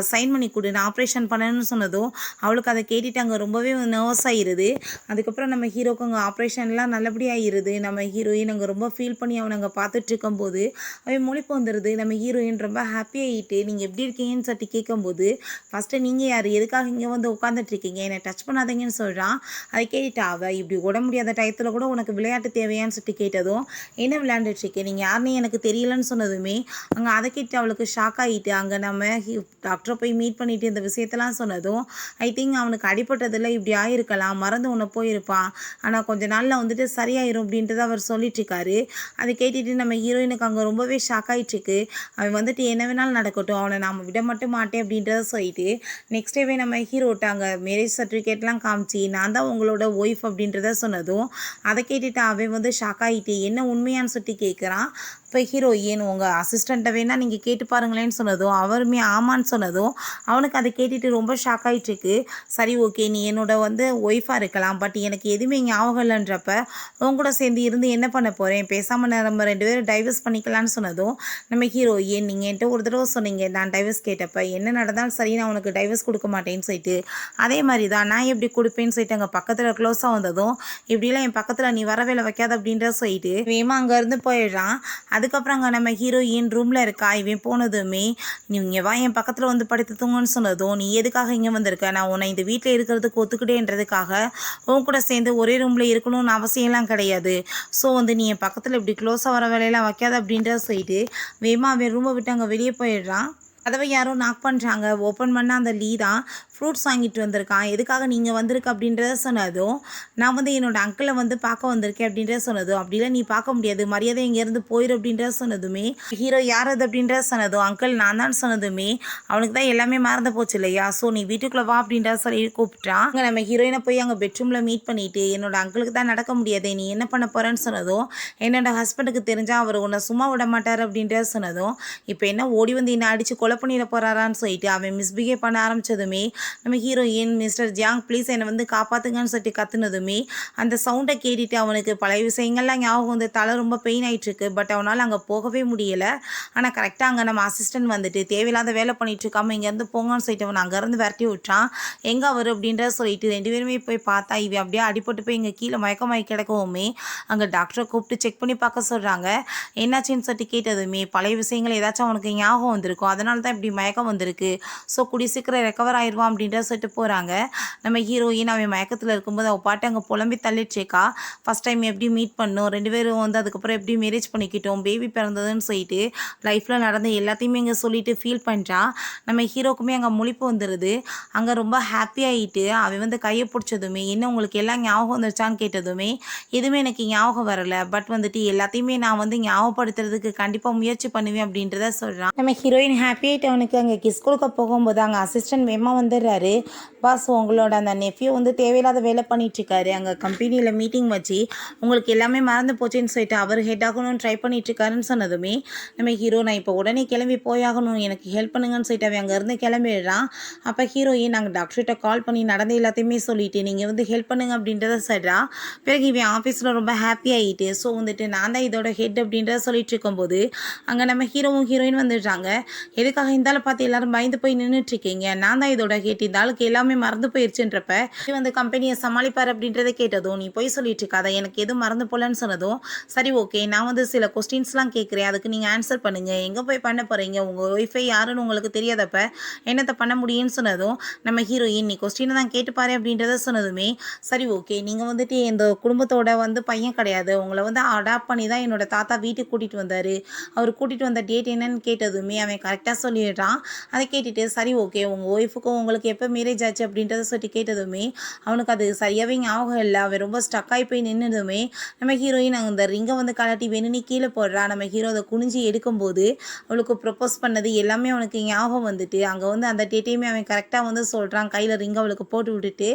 S1: சைன் பண்ணி கொடு, நான் ஆப்ரேஷன் பண்ணணும்னு சொன்னதும் அவளுக்கு அதை கேட்டுட்டு அங்கே ரொம்பவே நர்வஸ் ஆகிடுது. அதுக்கப்புறம் நம்ம ஹீரோக்கு அங்கே ஆப்ரேஷன்லாம் நல்லபடியாக ஆகிடுது. நம்ம ஹீரோயின் அங்கே ரொம்ப ஃபீல் பண்ணி அவனை அங்கே பார்த்துட்டு இருக்கும்போது அவன் முழிப்பு வந்துடுது. நம்ம ஹீரோயின் ரொம்ப ஹாப்பி ஆகிட்டு, நீங்கள் எப்படி இருக்கீங்கன்னு சொல்லிட்டு கேட்கும்போது, ஃபஸ்ட்டு நீங்கள் யார், எதுக்காக இங்கே வந்து உட்காந்துட்ருக்கீங்க, என்னை டச் பண்ணாதீங்கன்னு சொல்கிறான். அதை கேட்டுட்டு அவள், இப்படி உட முடியாத டயத்தில் கூட உனக்கு விளையாட்டு தேவையான்னு சொல்லிட்டு கேட்டதும், என்ன விளையாண்டுட்ருக்கேன், நீங்கள் யாருன்னு எனக்கு தெரியலன்னு சொன்னதுமே அங்கே அதை கேட்டு அவளுக்கு ஷாக் ஆகிட்டு அங்கே நம்ம டாக்டரை போய் மீட் பண்ணிவிட்டு இந்த விஷயத்தெல்லாம் சொன்னதும், ஐ திங்க் அவனுக்கு அடிப்பட்டதில் இப்படி ஆகிருக்கலாம், மறந்து உன்னை போயிருப்பான், ஆனால் கொஞ்ச நாளில் வந்துட்டு சரியாயிரும் அப்படின்றத அவர் சொல்லிட்டுருக்காரு. அதை கேட்டுட்டு நம்ம ஹீரோயினுக்கு அங்கே ரொம்பவே ஷாக் ஆகிட்டுருக்கு. அவன் வந்துட்டு என்ன வேணாலும் நடக்கட்டும், அவனை நாம் விட மட்டும் மாட்டேன் அப்படின்றத சொல்லிட்டு நெக்ஸ்ட் டேவே நம்ம ஹீரோட்ட அங்கே மேரேஜ் சர்டிஃபிகேட்லாம் காமிச்சு, நான் தான் உங்களோட ஒய்ஃப் அப்படின்றத சொன்னதும் அதை கேட்டுட்டு அவன் வந்து ஷாக் ஆகிட்டு, என்ன உண்மையான்னு சொல்லிட்டு கேட்குறான். இப்போ ஹீரோயின், உங்கள் அசிஸ்டண்ட்டை வேணால் நீங்கள் கேட்டு பாருங்களேன்னு சொன்னதும் அவருமே ஆமான்னு சொன்னதும் அவனுக்கு அதை கேட்டுட்டு ரொம்ப ஷாக் ஆகிட்டுருக்கு. சரி ஓகே, நீ என்னோட வந்து ஒய்ஃபாக இருக்கலாம், பட் எனக்கு எதுவுமே ஞாபகம் இல்லைன்றப்ப உன் கூட சேர்ந்து இருந்து என்ன பண்ண போகிறேன், பேசாமல் நம்ம 2 பேரும் டைவர்ஸ் பண்ணிக்கலான்னு சொன்னதும் நம்ம ஹீரோயின், நீங்கள் என்கிட்ட ஒரு தடவை சொன்னீங்க நான் டைவர்ஸ் கேட்டப்ப, என்ன நடந்தாலும் சரி நான் உனக்கு டைவர்ஸ் கொடுக்க மாட்டேன்னு சொல்லிட்டு, அதே மாதிரி தான் நான் எப்படி கொடுப்பேன்னு சொல்லிட்டு அங்கே பக்கத்தில் க்ளோஸாக வந்ததும், இப்படிலாம் என் பக்கத்தில் நீ வர வேலை வைக்காத அப்படின்றத சொல்லிட்டு வேமா அங்கேருந்து போயிடுறான். அதுக்கப்புறம் அங்கே நம்ம ஹீரோயின் ரூமில் இருக்கா. இவன் போனதுமே, நீ இங்கே வா என் பக்கத்தில் வந்து படுத்து தூங்குன்னு சொன்னதும், நீ எதுக்காக இங்கே வந்திருக்க, நான் உன்னை இந்த வீட்டில் இருக்கிறதுக்கு ஒத்துக்கிட்டேன்றதுக்காக உன் கூட சேர்ந்து ஒரே ரூமில் இருக்கணும்னு அவசியம்லாம் கிடையாது, ஸோ வந்து நீ என் பக்கத்தில் இப்படி க்ளோஸாக வர வேலையெல்லாம் வைக்காத அப்படின்றத சொல்லிட்டு வேமா அவன் ரூமை விட்டு அங்கே வெளியே போயிடுறான். கதவை யாரோ நாக் பண்ணுறாங்க. ஓப்பன் பண்ண அந்த லீ தான் ஃப்ரூட்ஸ் வாங்கிட்டு வந்திருக்கான். எதுக்காக நீங்கள் வந்திருக்க அப்படின்றத சொன்னதும், நான் வந்து என்னோடய அங்கிளை வந்து பார்க்க வந்திருக்கேன் அப்படின்றத சொன்னதும், அப்படிலாம் நீ பார்க்க முடியாது, மரியாதை இங்கேருந்து போயிரு அப்படின்றத சொன்னதுமே ஹீரோ யார் அது அப்படின்றத சொன்னதும், அங்கிள் நான் தான் சொன்னதுமே அவனுக்கு தான் எல்லாமே மறந்து போச்சு இல்லையா, ஸோ நீ வீட்டுக்குள்ளே வா அப்படின்றத சொல்லி கூப்பிட்டான். அங்கே நம்ம ஹீரோயினை போய் அங்கே பெட்ரூமில் மீட் பண்ணிவிட்டு, என்னோட அங்கிளுக்கு தான் நடக்க முடியாது, நீ என்ன பண்ண போகிறேன்னு சொன்னதும், என்னோட ஹஸ்பண்டுக்கு தெரிஞ்சால் அவர் உன்னை சும்மா விட மாட்டார் அப்படின்றத சொன்னதும், இப்போ என்ன ஓடி வந்து என்னை அடித்து கொலை பண்ணிட போகிறாரான்னு சொல்லிட்டு அவன் மிஸ்பிஹேவ் பண்ண ஆரம்பித்ததுமே நம்ம ஹீரோயின், மிஸ்டர் ஜியாங் ப்ளீஸ் என்னை வந்து காப்பாற்றுங்கன்னு சொல்லிட்டு கத்துனதுமே அந்த சவுண்டை கேட்டுட்டு அவனுக்கு பழைய விஷயங்கள்லாம் ஞாபகம் வந்து தலை ரொம்ப பெயின் ஆகிட்டுருக்கு. பட் அவனால் அங்கே போகவே முடியலை. ஆனால் கரெக்டாக அங்கே நம்ம அசிஸ்டன்ட் வந்துட்டு தேவையில்லாத வேலை பண்ணிகிட்ருக்காமல் இங்கேருந்து போங்கன்னு சொல்லிட்டு அவனை அங்கேருந்து விரட்டி விட்டான். எங்கே அவர் அப்படின்றத சொல்லிட்டு 2 பேருமே போய் பார்த்தா இவன் அப்படியே அடிபட்டு போய் இங்கே கீழே மயக்கமாகி கிடக்கவுமே அங்கே டாக்டரை கூப்பிட்டு செக் பண்ணி பார்க்க சொல்கிறாங்க. என்னாச்சுன்னு சொல்லிட்டு கேட்டதுமே பழைய விஷயங்கள் ஏதாச்சும் அவனுக்கு ஞாபகம் வந்திருக்கும், அதனால தான் இப்படி மயக்கம் வந்திருக்கு. ஸோ கூடிய சீக்கிரம் ரெக்கவர் ஆயிடுவான் அப்படின்ற சொல்லிட்டு போகிறாங்க. நம்ம ஹீரோயின் அவன் மயக்கத்தில் இருக்கும்போது அவள் பாட்டு அங்கே புலம்பி தள்ளிடுச்சேக்கா. ஃபஸ்ட் டைம் எப்படி மீட் பண்ணோம், 2 பேரும் வந்து அதுக்கப்புறம் எப்படி மேரேஜ் பண்ணிக்கிட்டோம், பேபி பிறந்ததுன்னு சொல்லிட்டு லைஃப்பில் நடந்த எல்லாத்தையுமே இங்கே சொல்லிட்டு ஃபீல் பண்ணுறான். நம்ம ஹீரோக்குமே அங்கே முழிப்பு வந்துடுது. அங்கே ரொம்ப ஹாப்பி ஆகிட்டு அவன் வந்து கையை பிடிச்சதுமே, என்ன உங்களுக்கு எல்லாம் ஞாபகம் வந்துருச்சான்னு கேட்டதுமே, எதுவுமே எனக்கு ஞாபகம் வரலை, பட் வந்துட்டு எல்லாத்தையுமே நான் வந்து ஞாபகப்படுத்துறதுக்கு கண்டிப்பாக முயற்சி பண்ணுவேன் அப்படின்றத சொல்கிறான். நம்ம ஹீரோயின் ஹாப்பி ஆகிட்டு அவனுக்கு அங்கே கிஸ் கொடுக்க போகும்போது அங்கே அசிஸ்டன்ட் வேமா வந்துடுறாரு. பாஸ், உங்களோட அந்த நெஃப்யூ வந்து தேவையில்லாத வேலை பண்ணிகிட்ருக்காரு, அங்கே கம்பெனியில் மீட்டிங் வச்சு உங்களுக்கு எல்லாமே மறந்து போச்சுன்னு சொல்லிட்டு அவர் ஹெட் ஆகணும்னு ட்ரை பண்ணிகிட்ருக்காருன்னு சொன்னதுமே நம்ம ஹீரோ, நான் இப்போ உடனே கிளம்பி போயாகணும், எனக்கு ஹெல்ப் பண்ணுங்கன்னு சொல்லிட்டு அவன் அங்கேருந்து கிளம்பிடுறான். அப்போ ஹீரோயின் நாங்கள் டாக்டர்கிட்ட கால் பண்ணி நடந்த எல்லாத்தையுமே சொல்லிவிட்டு நீங்கள் வந்து ஹெல்ப் பண்ணுங்க அப்படின்றத சொல்கிறா. பிறகு இவன் ஆஃபீஸில் ரொம்ப ஹாப்பி ஆகிட்டு ஸோ வந்துட்டு நான் தான் இதோட ஹெட் அப்படின்றத சொல்லிட்டு இருக்கும்போது அங்கே நம்ம ஹீரோவும் ஹீரோயின் வந்துடுறாங்க. எதுக்காக இருந்தாலும் பார்த்து எல்லாரும் பயந்து போய் நின்றுட்டுருக்கீங்க, நான் தான் இதோட ஹெட், இந்த ஆளுக்கு எல்லாமே மறந்து போயிடுச்சுன்றப்ப வந்து கம்பெனியை சமாளிப்பார் அப்படின்றத கேட்டதும், நீ போய் சொல்லிட்டு இருக்காத, எனக்கு எதுவும் மறந்து போலன்னு சொன்னதும், சரி ஓகே நான் வந்து சில கொஸ்டின்ஸ்லாம் கேட்குறேன், அதுக்கு நீங்கள் ஆன்சர் பண்ணுங்கள், எங்கே போய் பண்ண போகிறீங்க, உங்கள் ஒய்ஃபை யாருன்னு உங்களுக்கு தெரியாதப்ப என்னத்தை பண்ண முடியும்னு சொன்னதும் நம்ம ஹீரோயின், நீ கொஸ்டினை தான் கேட்டுப்பாரு அப்படின்றத சொன்னதுமே, சரி ஓகே நீங்கள் வந்துட்டு இந்த குடும்பத்தோட வந்து பையன் கிடையாது, உங்களை வந்து அடாப்ட் பண்ணி தான் என்னோட தாத்தா வீட்டுக்கு கூட்டிகிட்டு வந்தார், அவர் கூட்டிகிட்டு வந்த டேட் என்னன்னு கேட்டதுமே அவன் கரெக்டாக சொல்லிடுறான். அதை கேட்டுட்டு சரி ஓகே உங்கள் ஒய்ஃபுக்கும் உங்களுக்கு எப்போ மேரேஜ் ஆச்சு அப்படின்றத சொல்லிட்டு கேட்டதுமே அவனுக்கு அது சரியாகவே ஞாபகம் இல்லை. அவன் ரொம்ப ஸ்டக்காகி போய் நின்றுதுமே நம்ம ஹீரோயின் அந்த ரிங்கை வந்து கலட்டி வேணும்னு கீழே போடுறா. நம்ம ஹீரோ அதை குனிஞ்சி எடுக்கும்போது அவளுக்கு ப்ரப்போஸ் பண்ணது எல்லாமே அவனுக்கு ஞாபகம் வந்துட்டு அங்கே வந்து அந்த டேட்டையுமே அவன் கரெக்டாக வந்து சொல்கிறான், கையில் ரிங்கை அவளுக்கு போட்டு விட்டுட்டு.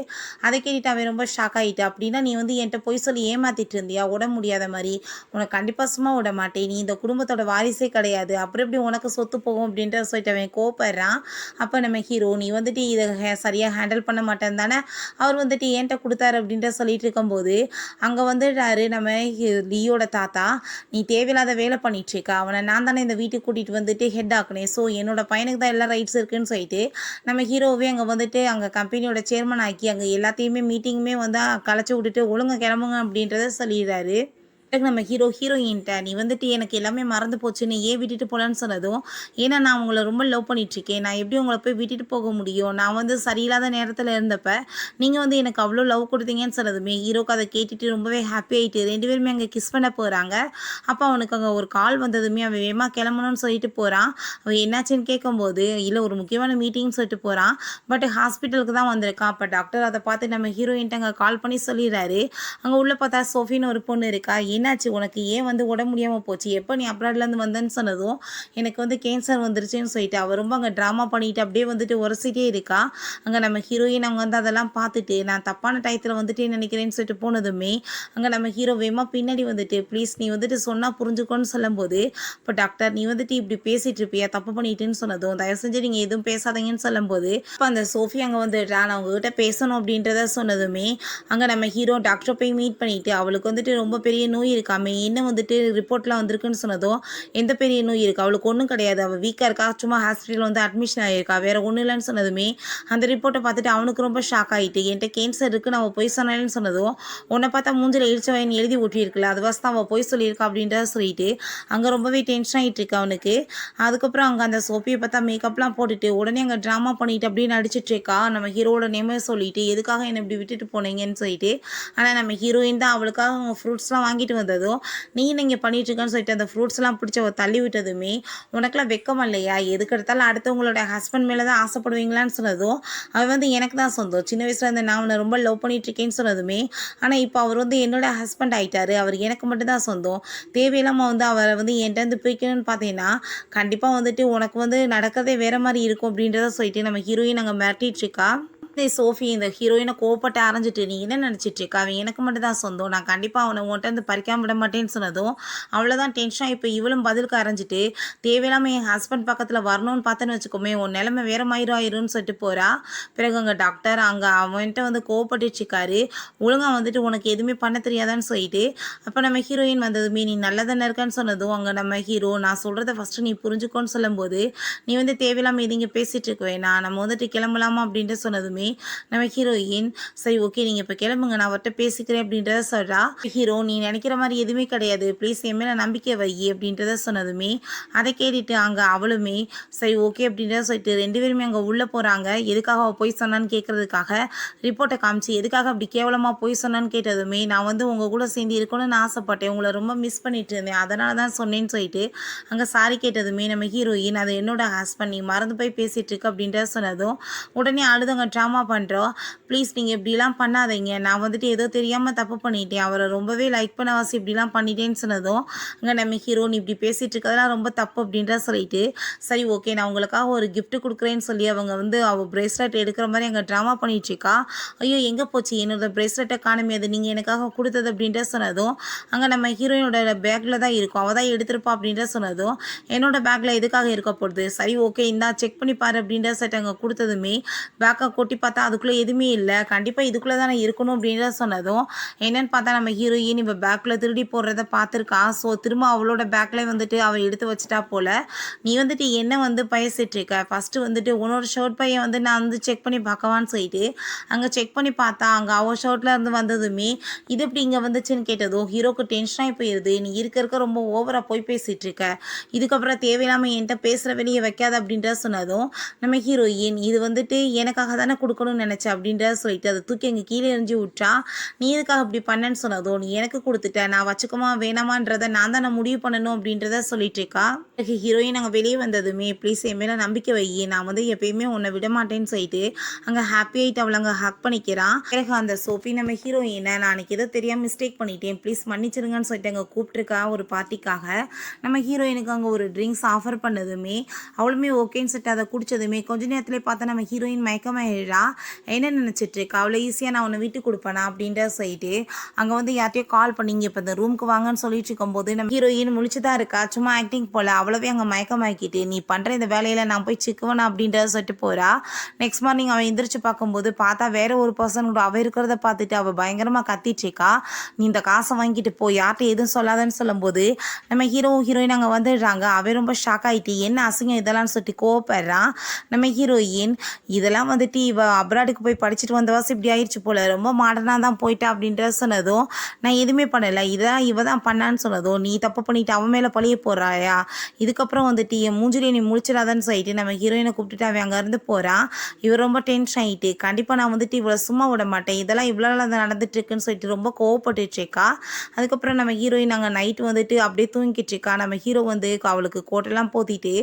S1: அதை கேட்டுட்டு அவன் ரொம்ப ஷாக் ஆகிட்டு, அப்படின்னா நீ வந்து என்கிட்ட போய் சொல்லி ஏமாத்திட்டு இருந்தியா, விட முடியாத மாதிரி, உனக்கு கண்டிப்பாக சும்மா விட மாட்டேன், நீ இந்த குடும்பத்தோட வாரிசே கிடையாது, அப்புறம் எப்படி உனக்கு சொத்து போகும் அப்படின்ற சொல்லிட்டு அவன் கோப்படுறான். அப்போ நம்ம ஹீரோ, நீ வந்துட்டு இதை சரியாக ஹேண்டில் பண்ண மாட்டேன் தானே, அவர் வந்துட்டு ஏன்ட்ட கொடுத்தாரு அப்படின்ற சொல்லிட்டு இருக்கும்போது அங்கே வந்துட்டாரு நம்ம லியோட தாத்தா, நீ தேவையில்லாத வேலை பண்ணிட்டுருக்கா, அவனை நான் தானே இந்த வீட்டுக்கு கூட்டிகிட்டு வந்துட்டு ஹெட் ஆக்குனேன், ஸோ என்னோட பையனுக்கு தான் எல்லா ரைட்ஸ் இருக்குன்னு சொல்லிட்டு நம்ம ஹீரோவே அங்கே வந்துட்டு அங்கே கம்பெனியோட சேர்மன் ஆக்கி அங்கே எல்லாத்தையுமே மீட்டிங்குமே வந்து கலைச்சி விட்டுட்டு ஒழுங்கா கிளம்புங்க அப்படின்றத சொல்லிடுறாரு. நம்ம ஹீரோயின்ட்ட நீ வந்துட்டு எனக்கு எல்லாமே மறந்து போச்சுன்னு ஏன் விட்டுட்டு போகலான்னு சொன்னதும், ஏன்னா நான் உங்களை ரொம்ப லவ் பண்ணிகிட்ருக்கேன், நான் எப்படி உங்களை போய் விட்டுட்டு போக முடியும், நான் வந்து சரியில்லாத நேரத்தில் இருந்தப்ப நீங்கள் வந்து எனக்கு அவ்வளோ லவ் கொடுத்தீங்கன்னு சொன்னதுமே ஹீரோக்கு அதை கேட்டுட்டு ரொம்பவே ஹாப்பி ஆகிட்டு 2 பேருமே அங்கே கிஸ் பண்ண போகிறாங்க. அப்போ அவனுக்கு அங்கே ஒரு கால் வந்ததுமே அவன் வேகமாக கிளம்பணும்னு சொல்லிட்டு போகிறான். அவன் என்னாச்சுன்னு கேட்கும்போது இல்லை ஒரு முக்கியமான மீட்டிங்னு சொல்லிட்டு போகிறான், பட் ஹாஸ்பிட்டலுக்கு தான் வந்திருக்கான். அப்போ டாக்டர் அதை பார்த்து நம்ம ஹீரோயின்ட்ட அங்கே கால் பண்ணி சொல்லிடுறாரு. அங்கே உள்ளே பார்த்தா சோஃபின்னு ஒரு பொண்ணு இருக்கா. என்னாச்சு உனக்கு, ஏன் வந்து உடம்பு முடியாமல் போச்சு, எப்போ நீ அப்ராட்லேருந்து வந்தேன்னு சொன்னதும் எனக்கு வந்து கேன்சர் வந்துருச்சுன்னு சொல்லிட்டு அவள் ரொம்ப அங்கே ட்ராமா பண்ணிட்டு அப்படியே வந்துட்டு உரசிட்டே இருக்கா. அங்கே நம்ம ஹீரோயின் அவங்க வந்து அதெல்லாம் பார்த்துட்டு நான் தப்பான டயத்தில் வந்துட்டு நினைக்கிறேன்னு சொல்லிட்டு போனதுமே அங்கே நம்ம ஹீரோ வேகமாக பின்னாடி வந்துட்டு ப்ளீஸ் நீ வந்துட்டு சொன்னால் புரிஞ்சுக்கோன்னு சொல்லும்போது, இப்போ டாக்டர் நீ வந்துட்டு இப்படி பேசிகிட்டு இருப்பியா, தப்பு பண்ணிட்டுன்னு சொன்னதும் தயவு செஞ்சு நீங்கள் எதுவும் பேசாதீங்கன்னு சொல்லும்போது இப்போ அந்த சோஃபி அங்கே வந்துட்டு நான் அவங்ககிட்ட பேசணும் அப்படின்றத சொன்னதுமே அங்கே நம்ம ஹீரோ டாக்டரை போய் மீட் பண்ணிவிட்டு அவளுக்கு வந்துட்டு ரொம்ப பெரிய நோய் இருக்காமே, என்ன வந்துட்டு ரிப்போர்ட்லாம் வந்திருக்குன்னு சொன்னதும் எந்த பெரிய நோய் இருக்குது, அவளுக்கு ஒன்றும் கிடையாது, அவள் வீக்காக இருக்கா, சும்மா ஹாஸ்பிட்டல் வந்து அட்மிஷன் ஆகியிருக்கா, வேறு ஒன்றும் இல்லைன்னு சொன்னதுமே அந்த ரிப்போர்ட்டை பார்த்துட்டு அவனுக்கு ரொம்ப ஷாக் ஆகிட்டு என்கிட்ட கேன்சர் இருக்குன்னு அவள் போய் சொன்னாலேன்னு சொன்னதும் உன்னை பார்த்தா மூஞ்சில் எரிச்சவன் எழுதி ஊட்டியிருக்குல்ல அதுவாஸ் தான் அவள் போய் சொல்லியிருக்கா அப்படின்றத சொல்லிட்டு அங்கே ரொம்பவே டென்ஷன் ஆகிட்டு இருக்கு அவனுக்கு. அதுக்கப்புறம் அங்கே அந்த சோப்பியை பார்த்தா மேக்கப்லாம் போட்டுட்டு உடனே அங்கே ட்ராமா பண்ணிட்டு அப்படின்னு நடிச்சிட்டு இருக்கா. நம்ம ஹீரோட நேமே சொல்லிட்டு எதுக்காக என்னை இப்படி விட்டுட்டு போனீங்கன்னு சொல்லிட்டு, ஆனால் நம்ம ஹீரோயின் தான் அவளுக்காக அவங்க ஃப்ரூட்ஸ்லாம் வாங்கிட்டு வந்ததும் நீ நீங்கள் பண்ணிட்டுருக்கன்னு சொல்லிட்டு அந்த ஃப்ரூட்ஸ்லாம் பிடிச்ச தள்ளி விட்டதுமே உனக்குலாம் வெக்கம் இல்லையா, எதுக்கு எடுத்தாலும் அடுத்தவங்களோட ஹஸ்பண்ட் மேலே தான் ஆசைப்படுவீங்களான்னு சொன்னதும் அவன் வந்து எனக்கு தான் சொந்தம், சின்ன வயசுல இருந்து நான் அவனை ரொம்ப லவ் பண்ணிட்டுருக்கேன்னு சொன்னதுமே ஆனால் இப்போ அவர் வந்து என்னோட ஹஸ்பண்ட் ஆகிட்டாரு, அவர் எனக்கு மட்டும்தான் சொந்தம், தேவையில்லாமல் வந்து அவரை வந்து என்கிட்ட வந்து பிரிக்கணும்னு பார்த்தீங்கன்னா கண்டிப்பாக வந்துட்டு உனக்கு வந்து நடக்கிறதே வேறு மாதிரி இருக்கும் அப்படின்றத சொல்லிட்டு நம்ம ஹீரோயின் அங்கே மிரட்டிகிட்ருக்கா. சோஃபி இந்த ஹீரோயினை கோவப்பட்டு அரைஞ்சிட்டு நீ என்ன நினச்சிட்ருக்கா, அவன் எனக்கு மட்டும் தான் சொந்தம், நான் கண்டிப்பாக அவனை உன்ட்ட வந்து பறிக்காம விட மாட்டேன்னு சொன்னதும் அவ்வளோதான் டென்ஷனாக இப்போ இவளும் பதிலுக்கு அரைஞ்சிட்டு தேவையில்லாமல் என் ஹஸ்பண்ட் பக்கத்தில் வரணும்னு பார்த்தேன்னு வச்சுக்கோமே உன் நிலைமை வேறு மாதிரி ஆயிரும்னு சொல்லிட்டு போகிறா. பிறகு அங்கே டாக்டர் அங்கே அவன்கிட்ட வந்து கோவப்பட்டுருக்காரு, ஒழுங்காக வந்துட்டு உனக்கு எதுவுமே பண்ண தெரியாதான்னு சொல்லிட்டு அப்போ நம்ம ஹீரோயின் வந்ததுமே நீ நல்லா தானே இருக்கான்னு சொன்னதும் அங்கே நம்ம ஹீரோ நான் சொல்கிறத ஃபஸ்ட்டு நீ புரிஞ்சுக்கோன்னு சொல்லும்போது நீ வந்து தேவையில்லாமல் எதிங்க பேசிகிட்டு இருக்க வேணாம், நம்ம வந்துட்டு கிளம்பலாமா அப்படின்ட்டு சொன்னதுமே சொன்னதுமே நம்ம ஹீரோயின் சரி ஓகே நீங்கள் இப்போ கிளம்புங்க நான் அவர்கிட்ட பேசிக்கிறேன் அப்படின்றத சொல்கிறா. ஹீரோ நீ நினைக்கிற மாதிரி எதுவுமே கிடையாது ப்ளீஸ் என் மேலே நம்பிக்கை வை அப்படின்றத சொன்னதுமே அதை கேட்டுட்டு அங்கே அவளுமே சரி ஓகே அப்படின்றத சொல்லிட்டு 2 பேருமே அங்கே உள்ளே போகிறாங்க. எதுக்காக அவள் போய் சொன்னான்னு கேட்குறதுக்காக ரிப்போர்ட்டை காமிச்சு எதுக்காக அப்படி கேவலமாக போய் சொன்னான்னு கேட்டதுமே நான் வந்து உங்கள் கூட சேர்ந்து இருக்கணும்னு ஆசைப்பட்டேன் உங்களை ரொம்ப மிஸ் பண்ணிட்டு இருந்தேன் அதனால தான் சொன்னேன்னு சொல்லிட்டு அங்கே சாரி கேட்டதுமே நம்ம ஹீரோயின் அதை என்னோட ஹஸ்பண்ட் நீ மறந்து போய் பேசிகிட்டு இருக்கு அப்படின்றத சொன்னதும் உடனே அழுதங்க ட்ராமா பண்ணுறோம். ப்ளீஸ் நீங்கள் இப்படிலாம் பண்ணாதீங்க நான் வந்துட்டு ஏதோ தெரியாமல் தப்பு பண்ணிட்டேன் அவரை ரொம்பவே லைக் பண்ண வாசி இப்படிலாம் பண்ணிட்டேன்னு சொன்னதும் அங்கே நம்ம ஹீரோ நீ இப்படி பேசிகிட்டு இருக்கதெல்லாம் ரொம்ப தப்பு அப்படின்ற சொல்லிட்டு சரி ஓகே நான் உங்களுக்காக ஒரு gift கொடுக்குறேன்னு சொல்லி அவங்க வந்து அவள் பிரேஸ்லெட் எடுக்கிற மாதிரி அங்கே ட்ராமா பண்ணிகிட்ருக்கா. ஐயோ எங்கே போச்சு என்னோட பிரேஸ்லெட்டை காணுமே அது நீங்கள் எனக்காக கொடுத்தது அப்படின்ற சொன்னதும் அங்கே நம்ம ஹீரோயினோட பேக்கில் தான் இருக்கும் அவள் தான் எடுத்திருப்பா அப்படின்ற சொன்னதும் என்னோட பேக்கில் எதுக்காக இருக்க போகுது சரி ஓகே இந்தா செக் பண்ணி பாரு அப்படின்ற செட் அங்கே கொடுத்ததுமே பேக்கை கொட்டி பார்த்தா அதுக்குள்ளே எதுவுமே இல்லை கண்டிப்பாக இதுக்குள்ளே தானே இருக்கணும் அப்படின்ற சொன்னதும் என்னன்னு பார்த்தா நம்ம ஹீரோயின் இப்போ பேக்கில் திருடி போடுறத பார்த்துருக்கா. ஸோ திரும்ப அவளோட பேக்கில் வந்துட்டு அவள் எடுத்து வச்சிட்டா போல். நீ வந்துட்டு என்ன வந்து பேசிகிட்ருக்க ஃபஸ்ட்டு வந்துட்டு உன்னோட ஷர்ட் பையன் வந்து நான் வந்து செக் பண்ணி பார்க்கவான்னு சொல்லிட்டு அங்கே செக் பண்ணி பார்த்தா அங்கே அவள் ஷர்ட்டில் இருந்து வந்ததுமே இது எப்படி இங்கே வந்துச்சுன்னு கேட்டதும் ஹீரோக்கு டென்ஷனாகி போயிடுது. நீ இருக்க ரொம்ப ஓவராக போய் பேசிகிட்டு இருக்க இதுக்கப்புறம் தேவையில்லாமல் என்கிட்ட பேசுகிற வெளியே வைக்காத அப்படின்ற சொன்னதும் நம்ம ஹீரோயின் இது வந்துட்டு எனக்காக தானே கொடுக்கணும்னு நினச்சேன் அப்படின்ற சொல்லிட்டு அதை தூக்கி எங்கள் கீழே எறிஞ்சு விட்டா. நீ எதுக்காக இப்படி பண்ணேன்னு சொன்னதும் நீ எனக்கு கொடுத்துட்ட நான் வச்சுக்கோமா வேணாமான்றதை நான் தான் முடிவு பண்ணணும் அப்படின்றத சொல்லிட்டு இருக்கா. ஹீரோயின் அங்கே வெளியே வந்ததுமே ப்ளீஸ் என் மேலே நம்பிக்கை வை நான் வந்து எப்பயுமே உன்னை விட மாட்டேன்னு சொல்லிட்டு அங்கே ஹாப்பி ஆகிட்டு அவளை அங்கே ஹக் பண்ணிக்கிறான். பிறகு அந்த சோஃபி நம்ம ஹீரோயினை நான் அன்றைக்கி ஏதோ தெரியாமல் மிஸ்டேக் பண்ணிட்டேன் ப்ளீஸ் மன்னிச்சிருங்கன்னு சொல்லிட்டு அங்கே கூப்பிட்டுருக்கா ஒரு பார்ட்டிக்காக. நம்ம ஹீரோயினுக்கு அங்கே ஒரு ட்ரிங்க்ஸ் ஆஃபர் பண்ணதுமே அவளுமே ஓகேன்னு சொல்லிட்டு அதை குடிச்சதுமே கொஞ்ச நேரத்துலேயே பார்த்தா நம்ம ஹீரோயின் மயக்கமாயிடுறா. என்ன நினச்சிட்டு இருக்கா அவ்வளோ ஈஸியாக நான் உன்னை விட்டு கொடுப்பேனா அப்படின்ற சொல்லிட்டு அங்கே வந்து யார்ட்டையோ கால் பண்ணிங்க இப்போ இந்த ரூமுக்கு வாங்கன்னு சொல்லிட்டு இருக்கும்போது நம்ம ஹீரோயின் முழிச்சு தான் இருக்கா சும்மா ஆக்டிங் போல் அவ்வளோவே அங்கே மயக்கமாக்கிட்டு நீ பண்ணுற இந்த வேலையில் நான் போய் சிக்குவேனா அப்படின்றத சொல்லிட்டு போகிறா. நெக்ஸ்ட் மார்னிங் அவன் எந்திரிச்சு பார்க்கும்போது பார்த்தா வேற ஒரு பர்சன் கூட அவள் இருக்கிறத பார்த்துட்டு அவள் பயங்கரமாக கத்திட்டு இருக்கா. நீ இந்த காசை வாங்கிட்டு போய் யார்கிட்ட எதுவும் சொல்லாதன்னு சொல்லும்போது நம்ம ஹீரோயின் அங்கே வந்துடுறாங்க. அவன் ரொம்ப ஷாக் ஆகிட்டு என்ன அசிங்கம் இதெல்லாம் சொல்லிட்டு கோவப்படுறான். நம்ம ஹீரோயின் இதெல்லாம் வந்துட்டு இவ அப்ராடுக்கு போய் படிச்சுட்டு வந்தவாசி இப்படி ஆயிடுச்சு போல் ரொம்ப மாடர்னாக தான் போயிட்டா அப்படின்ற சொன்னதும் நான் எதுவுமே பண்ணலை இதெல்லாம் இவ தான் பண்ணான்னு சொன்னதும் நீ தப்பு பண்ணிட்டு அவன் மேலே பழிய போகிறாயா இதுக்கப்புறம் வந்துட்டு என் மூஞ்சிலே நீ முடிச்சிடாதான்னு சொல்லிட்டு நம்ம ஹீரோயினை கூப்பிட்டுட்டு அவன் அங்கேருந்து போகிறான். இவர் ரொம்ப டென்ஷன் ஆகிட்டு கண்டிப்பாக நான் வந்துட்டு இவ்வளோ சும்மா விட மாட்டேன் இதெல்லாம் இவ்வளோ நடந்துட்டு இருக்குன்னு சொல்லிட்டு ரொம்ப கோவப்பட்டுருக்கா. அதுக்கப்புறம் நம்ம ஹீரோயின் அங்கே நைட்டு வந்துட்டு அப்படியே தூங்கிட்டு இருக்கா. நம்ம ஹீரோ வந்து அவளுக்கு கோட்டெல்லாம் போத்திட்டு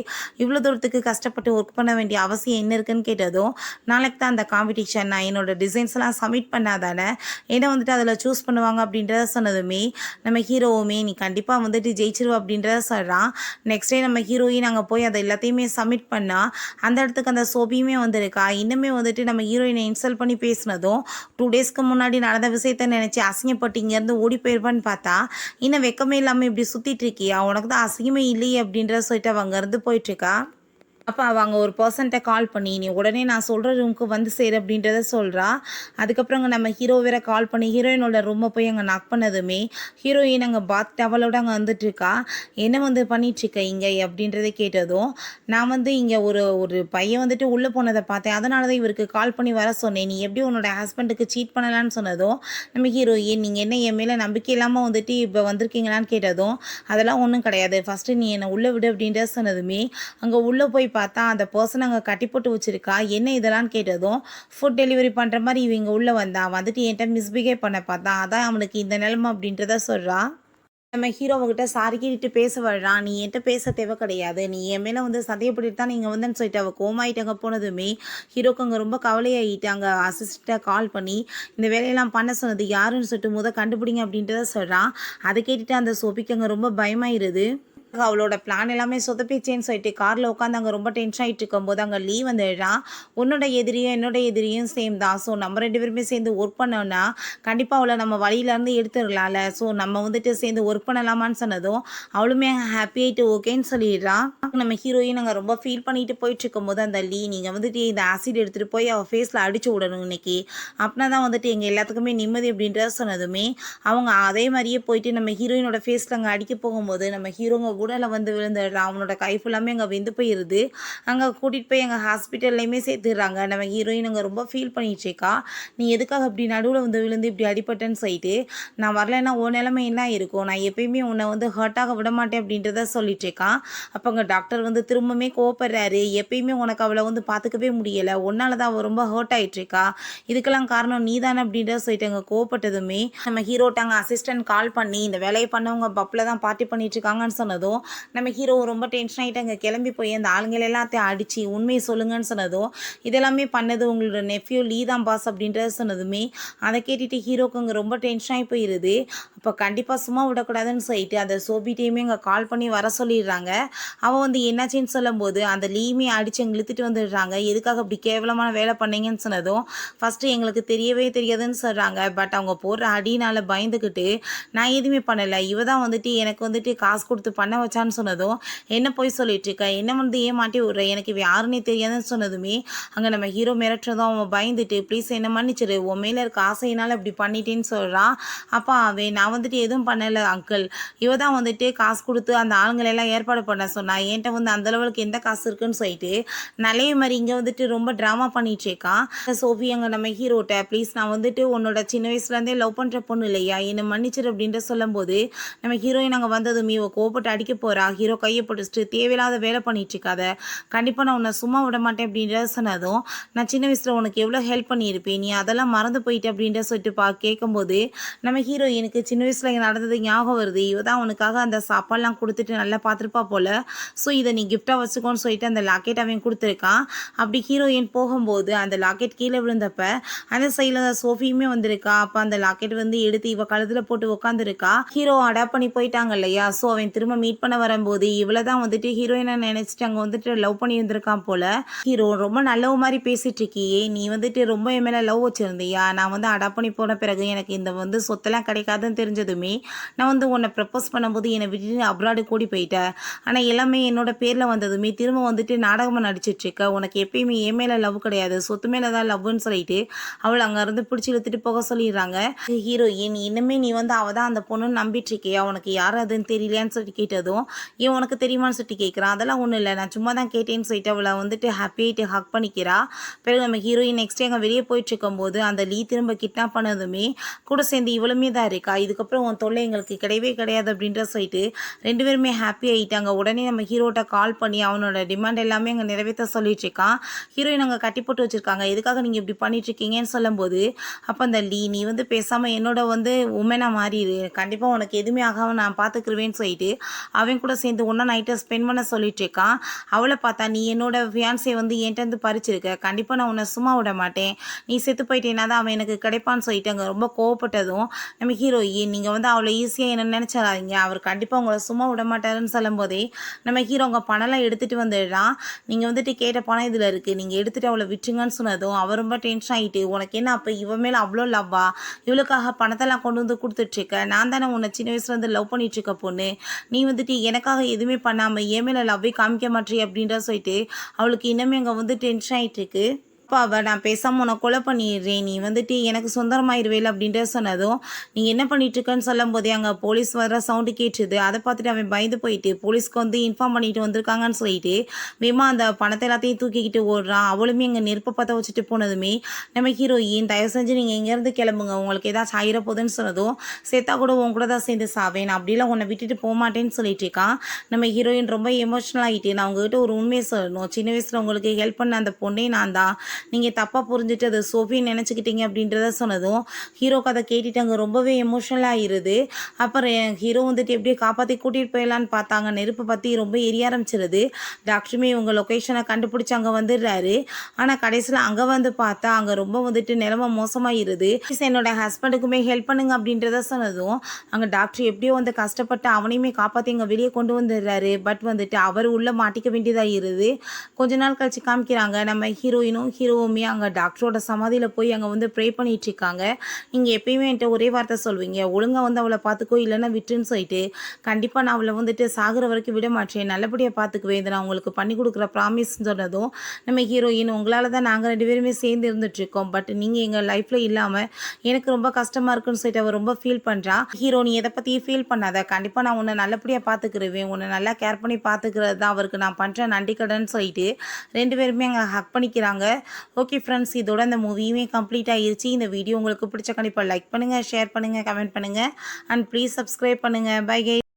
S1: இவ்வளோ தூரத்துக்கு கஷ்டப்பட்டு ஒர்க் பண்ண வேண்டிய அவசியம் என்ன இருக்குன்னு கேட்டதும் நாளைக்கு தான் அந்த காம்படிஷன் நான் என்னோட டிசைன்ஸ்லாம் சப்மிட் பண்ணாதானே என்னை வந்துட்டு அதில் சூஸ் பண்ணுவாங்க அப்படின்றத சொன்னதுமே நம்ம ஹீரோவுமே நீ கண்டிப்பாக வந்துட்டு ஜெயிச்சிருவா அப்படின்றத சொல்கிறான். நெக்ஸ்ட் டே நம்ம ஹீரோயின் அங்கே போய் அதை எல்லாத்தையுமே சப்மிட் பண்ணால் அந்த இடத்துக்கு அந்த சோபியுமே வந்திருக்கா. இன்னுமே வந்துட்டு நம்ம ஹீரோயினை இன்சல்ட் பண்ணி பேசினதும் 2 டேஸ்க்கு முன்னாடி நடந்த விஷயத்த நினச்சி அசிங்கப்பட்டு இங்கேருந்து ஓடி போயிருப்பான்னு பார்த்தா இன்னும் வெக்கமே இல்லாமல் இப்படி சுற்றிட்டு இருக்கியா உனக்கு தான் அசிங்கமே இல்லையே அப்படின்றத சொல்லிட்டு அவங்க இருந்து போயிட்டுருக்கா. அப்போ அவங்க ஒரு பர்சன்ட்ட கால் பண்ணி நீ உடனே நான் சொல்கிற ரூமுக்கு வந்து சேரு அப்படின்றத சொல்கிறா. அதுக்கப்புறம் அங்கே நம்ம ஹீரோ வேற கால் பண்ணி ஹீரோயினோட ரூமை போய் அங்கே நாக் பண்ணதுமே ஹீரோயின் அங்கே பாத் டவலோட அங்கே வந்துட்டுருக்கா. என்ன வந்து பண்ணிகிட்ருக்க இங்கே அப்படின்றத கேட்டதும் நான் வந்து இங்கே ஒரு பையன் வந்துட்டு உள்ளே போனதை பார்த்தேன் அதனால தான் இவருக்கு கால் பண்ணி வர சொன்னேன் நீ எப்படி உன்னோட ஹஸ்பண்டுக்கு சீட் பண்ணலான்னு சொன்னதும் நம்ம ஹீரோயின் நீங்கள் என்ன என் மேலே நம்பிக்கை இல்லாமல் வந்துட்டு இப்போ வந்திருக்கீங்களான்னு கேட்டதும் அதெல்லாம் ஒன்றும் கிடையாது ஃபஸ்ட்டு நீ என்னை உள்ளே விடு அப்படின்ற சொன்னதுமே அங்கே உள்ளே போய் பார்த்தா அந்த பர்சன் அங்கே கட்டி போட்டு வச்சிருக்கா. என்ன இதெல்லாம் கேட்டதும் ஃபுட் டெலிவரி பண்ணுற மாதிரி இவங்க உள்ளே வந்துட்டு என்கிட்ட மிஸ்பிஹேவ் பண்ண பார்த்தா அதான் அவனுக்கு இந்த நிலைமை அப்படின்றத சொல்கிறா. நம்ம ஹீரோவகிட்ட சாரி கேட்டுட்டு பேச வர்றான். நீ என்கிட்ட பேச தேவை கிடையாது நீ என் மேலே வந்து சந்தேகப்பட்டு தான் நீங்கள் வந்துன்னு சொல்லிட்டு அவள் கோமாயிட்டு அங்கே போனதுமே ஹீரோக்கு அங்கே ரொம்ப கவலையாகிட்டு அங்கே அசிஸ்டண்ட்டாக கால் பண்ணி இந்த வேலையெல்லாம் பண்ண சொன்னது யாருன்னு சொல்லிட்டு கண்டுபிடிங்க அப்படின்றத சொல்கிறான். அதை கேட்டுட்டு அந்த சோபிக்கு அங்கே ரொம்ப பயமாயிருது. அவளோட பிளான் எல்லாமே சொதப்பிச்சேன்னு சொல்லிட்டு காரில் உட்காந்து அங்கே ரொம்ப டென்ஷன் ஆகிட்டு இருக்கும்போது அங்கே லீவ் வந்துடுறான். உன்னோட எதிரியும் என்னோட எதிரியும் சேம் தான். ஸோ நம்ம 2 பேருமே சேர்ந்து ஒர்க் பண்ணோன்னா கண்டிப்பாக அவளை நம்ம வழியிலேருந்து எடுத்துடலாம்ல. ஸோ நம்ம வந்துட்டு சேர்ந்து ஒர்க் பண்ணலாமான்னு சொன்னதும் அவளுமே ஹாப்பி ஆகிட்டு ஓகேன்னு சொல்லிடுறான். நம்ம ஹீரோயின் அங்கே ரொம்ப ஃபீல் பண்ணிட்டு போயிட்டு இருக்கும்போது அந்த நீங்கள் வந்துட்டு இந்த ஆசிட் எடுத்துகிட்டு போய் அவள் ஃபேஸில் அடிச்சு விடணும் இன்னைக்கு அப்படின்னா தான் வந்துட்டு எங்கள் எல்லாத்துக்குமே நிம்மதி அப்படின்றத சொன்னதுமே அவங்க அதே மாதிரியே போயிட்டு நம்ம ஹீரோயினோட ஃபேஸில் அங்கே அடிக்க போகும்போது நம்ம ஹீரோங்க கூடல வந்து விழுந்துடுறான். அவனோட கை ஃபுல்லாமே அங்கே வெந்து போயிருது. அங்கே கூட்டிகிட்டு போய் எங்கள் ஹாஸ்பிட்டல்லையுமே சேர்த்துடுறாங்க. நம்ம ஹீரோயின் அங்கே ரொம்ப ஃபீல் பண்ணிகிட்ருக்கா. நீ எதுக்காக இப்படி நடுவில் வந்து விழுந்து இப்படி அடிபட்டேன்னு சொல்லிட்டு, நான் வரலைன்னா உன் நிலைமை என்ன இருக்கும், நான் எப்பயுமே உன்னை வந்து ஹர்ட்டாக விட மாட்டேன் அப்படின்றத சொல்லிட்டுருக்கான். அப்போ அங்கே டாக்டர் வந்து திரும்பவுமே கோவப்படுறாரு. எப்பயுமே உனக்கு அவளை வந்து பார்த்துக்கவே முடியலை, உன்னால தான் அவள் ரொம்ப ஹர்ட் ஆகிட்டுருக்கா, இதுக்கெல்லாம் காரணம் நீ தானே அப்படின்றத சொல்லிட்டு அங்கே கோவப்பட்டதுமே நம்ம ஹீரோட்டாங்க அசிஸ்டன்ட் கால் பண்ணி இந்த வேலையை பண்ணவங்க பப்பில் தான் பார்ட்டி பண்ணிட்டுருக்காங்கன்னு சொன்னதும் நம்ம ஹீரோ ரொம்ப டென்ஷன் ஆகிட்டு அங்கே கிளம்பி போய் அந்த ஆளுங்களை எல்லாத்தையும் அடித்து உண்மையை சொல்லுங்கன்னு சொன்னதும் இதெல்லாமே பண்ணது உங்களோட நெஃப்யூ லீ தான் பாஸ் அப்படின்றத சொன்னதுமே அதை கேட்டுட்டு ஹீரோக்கு அங்கே ரொம்ப டென்ஷன் ஆகி போயிடுது. அப்போ கண்டிப்பாக சும்மா விடக்கூடாதுன்னு சொல்லிட்டு அந்த சோபிட்டையுமே அங்கே கால் பண்ணி வர சொல்லிடுறாங்க. அவன் வந்து என்னாச்சின்னு சொல்லும்போது அந்த லீமே அடித்து எங்க இழுத்துட்டு வந்துடுறாங்க. எதுக்காக அப்படி கேவலமான வேலை பண்ணீங்கன்னு சொன்னதும் ஃபஸ்ட்டு எங்களுக்கு தெரியவே தெரியாதுன்னு சொல்கிறாங்க. பட் அவங்க போடுற அடினால் பயந்துக்கிட்டு நான் எதுவுமே பண்ணலை, இவ தான் வந்துட்டு எனக்கு வந்துட்டு காசு கொடுத்து பண்ண வச்சான்னு சொன்னதும் என்ன போய் சொல்லிட்டுருக்க, என்ன வந்து ஏன் மாட்டி விட்ற, எனக்கு இவ யாருன்னே தெரியாதுன்னு சொன்னதுமே அங்கே நம்ம ஹீரோ மிரட்டுறதும் அவன் பயந்துட்டு ப்ளீஸ் என்ன மன்னிச்சிரு, உன் மேலே இருக்க ஆசையினால் இப்படி பண்ணிட்டேன்னு சொல்கிறான். அப்போ அவன் நான் வந்துட்டு எதுவும் பண்ணலை அங்கிள், இவ தான் வந்துட்டு காசு கொடுத்து அந்த ஆளுங்களெல்லாம் ஏற்பாடு பண்ண சொன்னா, என்கிட்ட வந்து அந்தளவுக்கு எந்த காசு இருக்குன்னு சொல்லிட்டு நல்லைய மாதிரி இங்கே வந்துட்டு ரொம்ப ட்ராமா பண்ணிகிட்ருக்கான். சோஃபி அங்கே நம்ம ஹீரோட்ட ப்ளீஸ் நான் வந்துட்டு உன்னோட சின்ன வயசுலேருந்தே லவ் பண்ணுற பொண்ணு இல்லையா, என்னை மன்னிச்சிரு அப்படின்ற சொல்லும்போது நம்ம ஹீரோயின் அங்கே வந்ததுமே இவ கோவப்பட்டு அடிக்க போகிறா. ஹீரோ கையை போட்டுச்சுட்டு தேவையில்லாத வேலை பண்ணிகிட்ருக்காத, கண்டிப்பாக நான் உன்னை சும்மா விட மாட்டேன் அப்படின்றத சொன்னதும் நான் சின்ன வயசில் உனக்கு எவ்வளோ ஹெல்ப் பண்ணியிருப்பேன், நீ அதெல்லாம் மறந்து போயிட்டு அப்படின்ற சொல்லிட்டு கேட்கும்போது நம்ம ஹீரோயினுக்கு சின்ன வயசில் நடந்தது ஞாபகம் வருது. இவ தான் உனக்காக அந்த சாப்பாடெலாம் கொடுத்துட்டு நல்லா பார்த்துருப்பா போல், ஸோ இதை நீ கிஃப்டாக வச்சுக்கோன்னு சொல்லிட்டு அந்த லாக்கெட் அவன் கொடுத்துருக்கான். அப்படி ஹீரோயின் போகும்போது அந்த லாக்கெட் கீழே விழுந்தப்ப அந்த சைடில் அந்த சோஃபியுமே வந்திருக்கா. அப்போ அந்த லாக்கெட் வந்து எடுத்து இவ கழுத்தில் போட்டு உட்காந்துருக்கா. ஹீரோ அடாப்ட் பண்ணி போயிட்டாங்க இல்லையா, ஸோ அவன் திரும்ப மீட் பண்ண வரும்போது இவ்வளோ தான் வந்துட்டு ஹீரோயினை நினச்சிட்டு அங்கே வந்துட்டு லவ் பண்ணி வந்திருக்கான் போல். ஹீரோ ரொம்ப நல்லவ மாதிரி பேசிகிட்டு இருக்கியே, நீ வந்துட்டு ரொம்ப என் மேலே லவ் வச்சுருந்தியா, நான் வந்து அடாப்ட் பண்ணி போன பிறகு எனக்கு இந்த வந்து சொத்தெல்லாம் கிடைக்காதுன்னு தெரிஞ்சதுமே நான் வந்து உன்னை ப்ரப்போஸ் பண்ணும்போது என்னை விட்டுட்டு அப்ராடு கூடி போயிட்டேன், ஆனால் எல்லாமே என்னோட பேரில் வந்ததுமே திரும்ப வந்துட்டு நாடகமாக நடிச்சிட்ருக்க, உனக்கு எப்பயுமே என் மேலே லவ் கிடையாது, சொத்து மேலே தான் லவ்னு சொல்லிட்டு அவள் அங்கேருந்து பிடிச்சி இழுத்துட்டு போக சொல்லிடுறாங்க. ஹீரோயின் இன்னுமே நீ வந்து அவள் தான் அந்த பொண்ணுன்னு நம்பிட்டு இருக்கியா, உனக்கு யார் அதுன்னு தெரியலையான்னு சொல்லிட்டு கேட்டதும் ஏன் உனக்கு தெரியுமான்னு சொல்லிட்டு கேட்குறான். அதெல்லாம் ஒன்றும் இல்லை, நான் சும்மா தான் கேட்டேன்னு சொல்லிட்டு அவளை வந்துட்டு ஹாப்பியாகிட்டு ஹக் பண்ணிக்கிறா. பிறகு நம்ம ஹீரோயின் நெக்ஸ்ட் அங்கே வெளியே போயிட்டு இருக்கும்போது அந்த லீ திரும்ப கிட்னாப் பண்ணதுமே கூட சேர்ந்து இவளுமே தான் இருக்கா, இதுக்கப்புறம் உன் தொல்லை எங்களுக்கு கிடையவே கிடையாது அப்படின்ற சொல்லிட்டு ரெண்டு பேருமே ஹாப்பி ஆகிட்டாங்க. உடனே நம்ம ஹீரோட்ட கால் பண்ணி அவனோட டிமாண்ட் எல்லாமே அங்கே நிறைவேற்ற சொல்லிட்டு இருக்கான். ஹீரோயின் அங்கே கட்டி போட்டு வச்சுருக்காங்க. எதுக்காக நீங்கள் இப்படி பண்ணிட்டுருக்கீங்கன்னு சொல்லும்போது அப்போ அந்த லீ நீ வந்து பேசாமல் என்னோட வந்து உமனாக மாறிடு, கண்டிப்பாக உனக்கு எதுவுமே ஆகாமல் நான் பார்த்துக்குருவேன்னு சொல்லிட்டு அவன் கூட சேர்ந்து ஒன்றா நைட்டை ஸ்பெண்ட் பண்ண சொல்லிட்டு இருக்கான். அவளை பார்த்தா நீ என்னோட ஃபியான்ஸை வந்து என்கிட்ட பறிச்சிருக்க, கண்டிப்பாக நான் உன்னை சும்மா விட மாட்டேன், நீ செத்து போயிட்டேன்னா தான் அவன் எனக்கு கிடைப்பான்னு சொல்லிட்டு அங்கே ரொம்ப கோவப்பட்டதும் நம்ம ஹீரோயின் நீங்கள் வந்து அவளை ஈஸியாக என்ன நினச்சிடாதீங்க, அவர் கண்டிப்பாக உங்களை சும்மா விட மாட்டாருன்னு சொல்லும்போதே நம்ம ஹீரோ உங்கள் பணம்லாம் எடுத்துகிட்டு வந்துடுறான். நீங்கள் வந்துட்டு கேட்ட பணம் இதில் இருக்குது, நீங்கள் எடுத்துகிட்டு அவளை விட்டுருங்கன்னு சொன்னதும் அவர் ரொம்ப டென்ஷன் ஆகிட்டு உனக்கு என்ன அப்போ இவ மேலே அவ்வளோ லவ்வா, இவளுக்காக பணத்தெல்லாம் கொண்டு வந்து கொடுத்துட்ருக்க, நான் தானே உன்னை சின்ன வயசுலேருந்து லவ் பண்ணிகிட்ருக்க பொண்ணு, நீ வந்துட்டு எனக்காக எதுவுமே பண்ணாமல் என் மேலே லவ்வே காமிக்க மாட்டேறி அப்படின்ற சொல்லிட்டு அவளுக்கு இன்னுமே அங்கே வந்து டென்ஷன் ஆகிட்டுருக்கு. அப்பாவை நான் பேசாமல் உன்னை கொலை பண்ணிடுறேன், நீ வந்துட்டு எனக்கு சொந்தமாயிருவேல் அப்படின்ற சொன்னதும் நீ என்ன பண்ணிட்டுருக்கன்னு சொல்லும் போதே அங்கே போலீஸ் வர சவுண்டு கேட்டுது. அதை பார்த்துட்டு அவன் பயந்து போயிட்டு போலீஸ்க்கு வந்து இன்ஃபார்ம் பண்ணிட்டு வந்திருக்காங்கன்னு சொல்லிட்டு வேமா அந்த பணத்தை எல்லாத்தையும் தூக்கிக்கிட்டு ஓடுறான். அவளுமே அங்கே நெருப்பை பற்ற வச்சுட்டு போனதுமே நம்ம ஹீரோயின் தயவு செஞ்சு நீங்கள் எங்கேருந்து கிளம்புங்க, உங்களுக்கு ஏதாச்சும் ஆயிர போகுதுன்னு சொன்னதும் சேத்தா கூட உன் கூட தான் சேர்ந்து சாவேன், அப்படிலாம் உன்னை விட்டுட்டு போக மாட்டேன்னு சொல்லிட்டு இருக்கான். நம்ம ஹீரோயின் ரொம்ப எமோஷனல் ஆகிட்டு நான் உங்ககிட்ட ஒரு உண்மையை சொல்லணும், சின்ன வயசில் உங்களுக்கு ஹெல்ப் பண்ண அந்த பொண்ணே நான் தான், நீங்கள் தப்பாக புரிஞ்சுட்டு அது சோஃபின்னு நினச்சிக்கிட்டீங்க அப்படின்றத சொன்னதும் ஹீரோக்கு அதை கேட்டுட்டு அங்கே ரொம்பவே எமோஷனலாக ஆகிடுது. அப்புறம் ஹீரோ வந்துட்டு எப்படியோ காப்பாற்றி கூட்டிகிட்டு போயிடலான்னு பார்த்தாங்க. நெருப்பு பற்றி ரொம்ப எரிய ஆரம்பிச்சிருது. டாக்டருமே இவங்க லொக்கேஷனை கண்டுபிடிச்சி அங்கே வந்துடுறாரு. ஆனால் கடைசியில் அங்கே வந்து பார்த்தா அங்கே ரொம்ப வந்துட்டு நிலமை மோசமாகிடுது. என்னோட ஹஸ்பண்டுக்குமே ஹெல்ப் பண்ணுங்க அப்படின்றத சொன்னதும் அங்கே டாக்டர் எப்படியோ வந்து கஷ்டப்பட்டு அவனையுமே காப்பாற்றி அங்கே வெளியே கொண்டு வந்துடுறாரு. பட் வந்துட்டு அவர் உள்ளே மாட்டிக்க வேண்டியதாக இருது. கொஞ்ச நாள் கழிச்சு காமிக்கிறாங்க நம்ம ஹீரோயினும் ஹீரோவுமே அங்கே டாக்டரோட சமாதியில் போய் அங்கே வந்து ப்ரே பண்ணிகிட்ருக்காங்க. நீங்கள் எப்பயுமே என்கிட்ட ஒரே வார்த்தை சொல்வீங்க, ஒழுங்காக வந்து அவளை பார்த்துக்கோ இல்லைன்னா விட்டுன்னு சொல்லிட்டு. கண்டிப்பாக நான் அவளை வந்துட்டு சாகிற வரைக்கும் விட மாட்டேன், நல்லபடியாக பார்த்துக்குவேன், இதை நான் உங்களுக்கு பண்ணி கொடுக்குற ப்ராமிஸ்ன்னு சொன்னதும் நம்ம ஹீரோயின், உங்களால் தான் நாங்கள் 2 பேருமே சேர்ந்து இருந்துகிட்ருக்கோம், பட் நீங்கள் எங்கள் லைஃப்பில் இல்லாமல் எனக்கு ரொம்ப கஷ்டமாக இருக்குன்னு சொல்லிட்டு அவள் ரொம்ப ஃபீல் பண்ணுறா. ஹீரோ, நீ எதை பற்றியும் ஃபீல் பண்ணாத, கண்டிப்பாக நான் உன்னை நல்லபடியாக பார்த்துக்குருவேன், உன்னை நல்லா கேர் பண்ணி பார்த்துக்கிறது தான் அவருக்கு நான் பண்ணுற நன்றி கடன் சொல்லிட்டு 2 பேருமே அங்கே ஹக் பண்ணிக்கிறாங்க. ஓகே ஃப்ரெண்ட்ஸ், இதோட இந்த மூவியுமே கம்ப்ளீட் ஆகிருச்சு. இந்த வீடியோ உங்களுக்கு பிடிச்ச கண்டிப்பாக லைக் பண்ணுங்கள், ஷேர் பண்ணுங்கள், கமெண்ட் பண்ணுங்கள் அண்ட் ப்ளீஸ் சப்ஸ்கிரைப் பண்ணுங்கள். பை கை.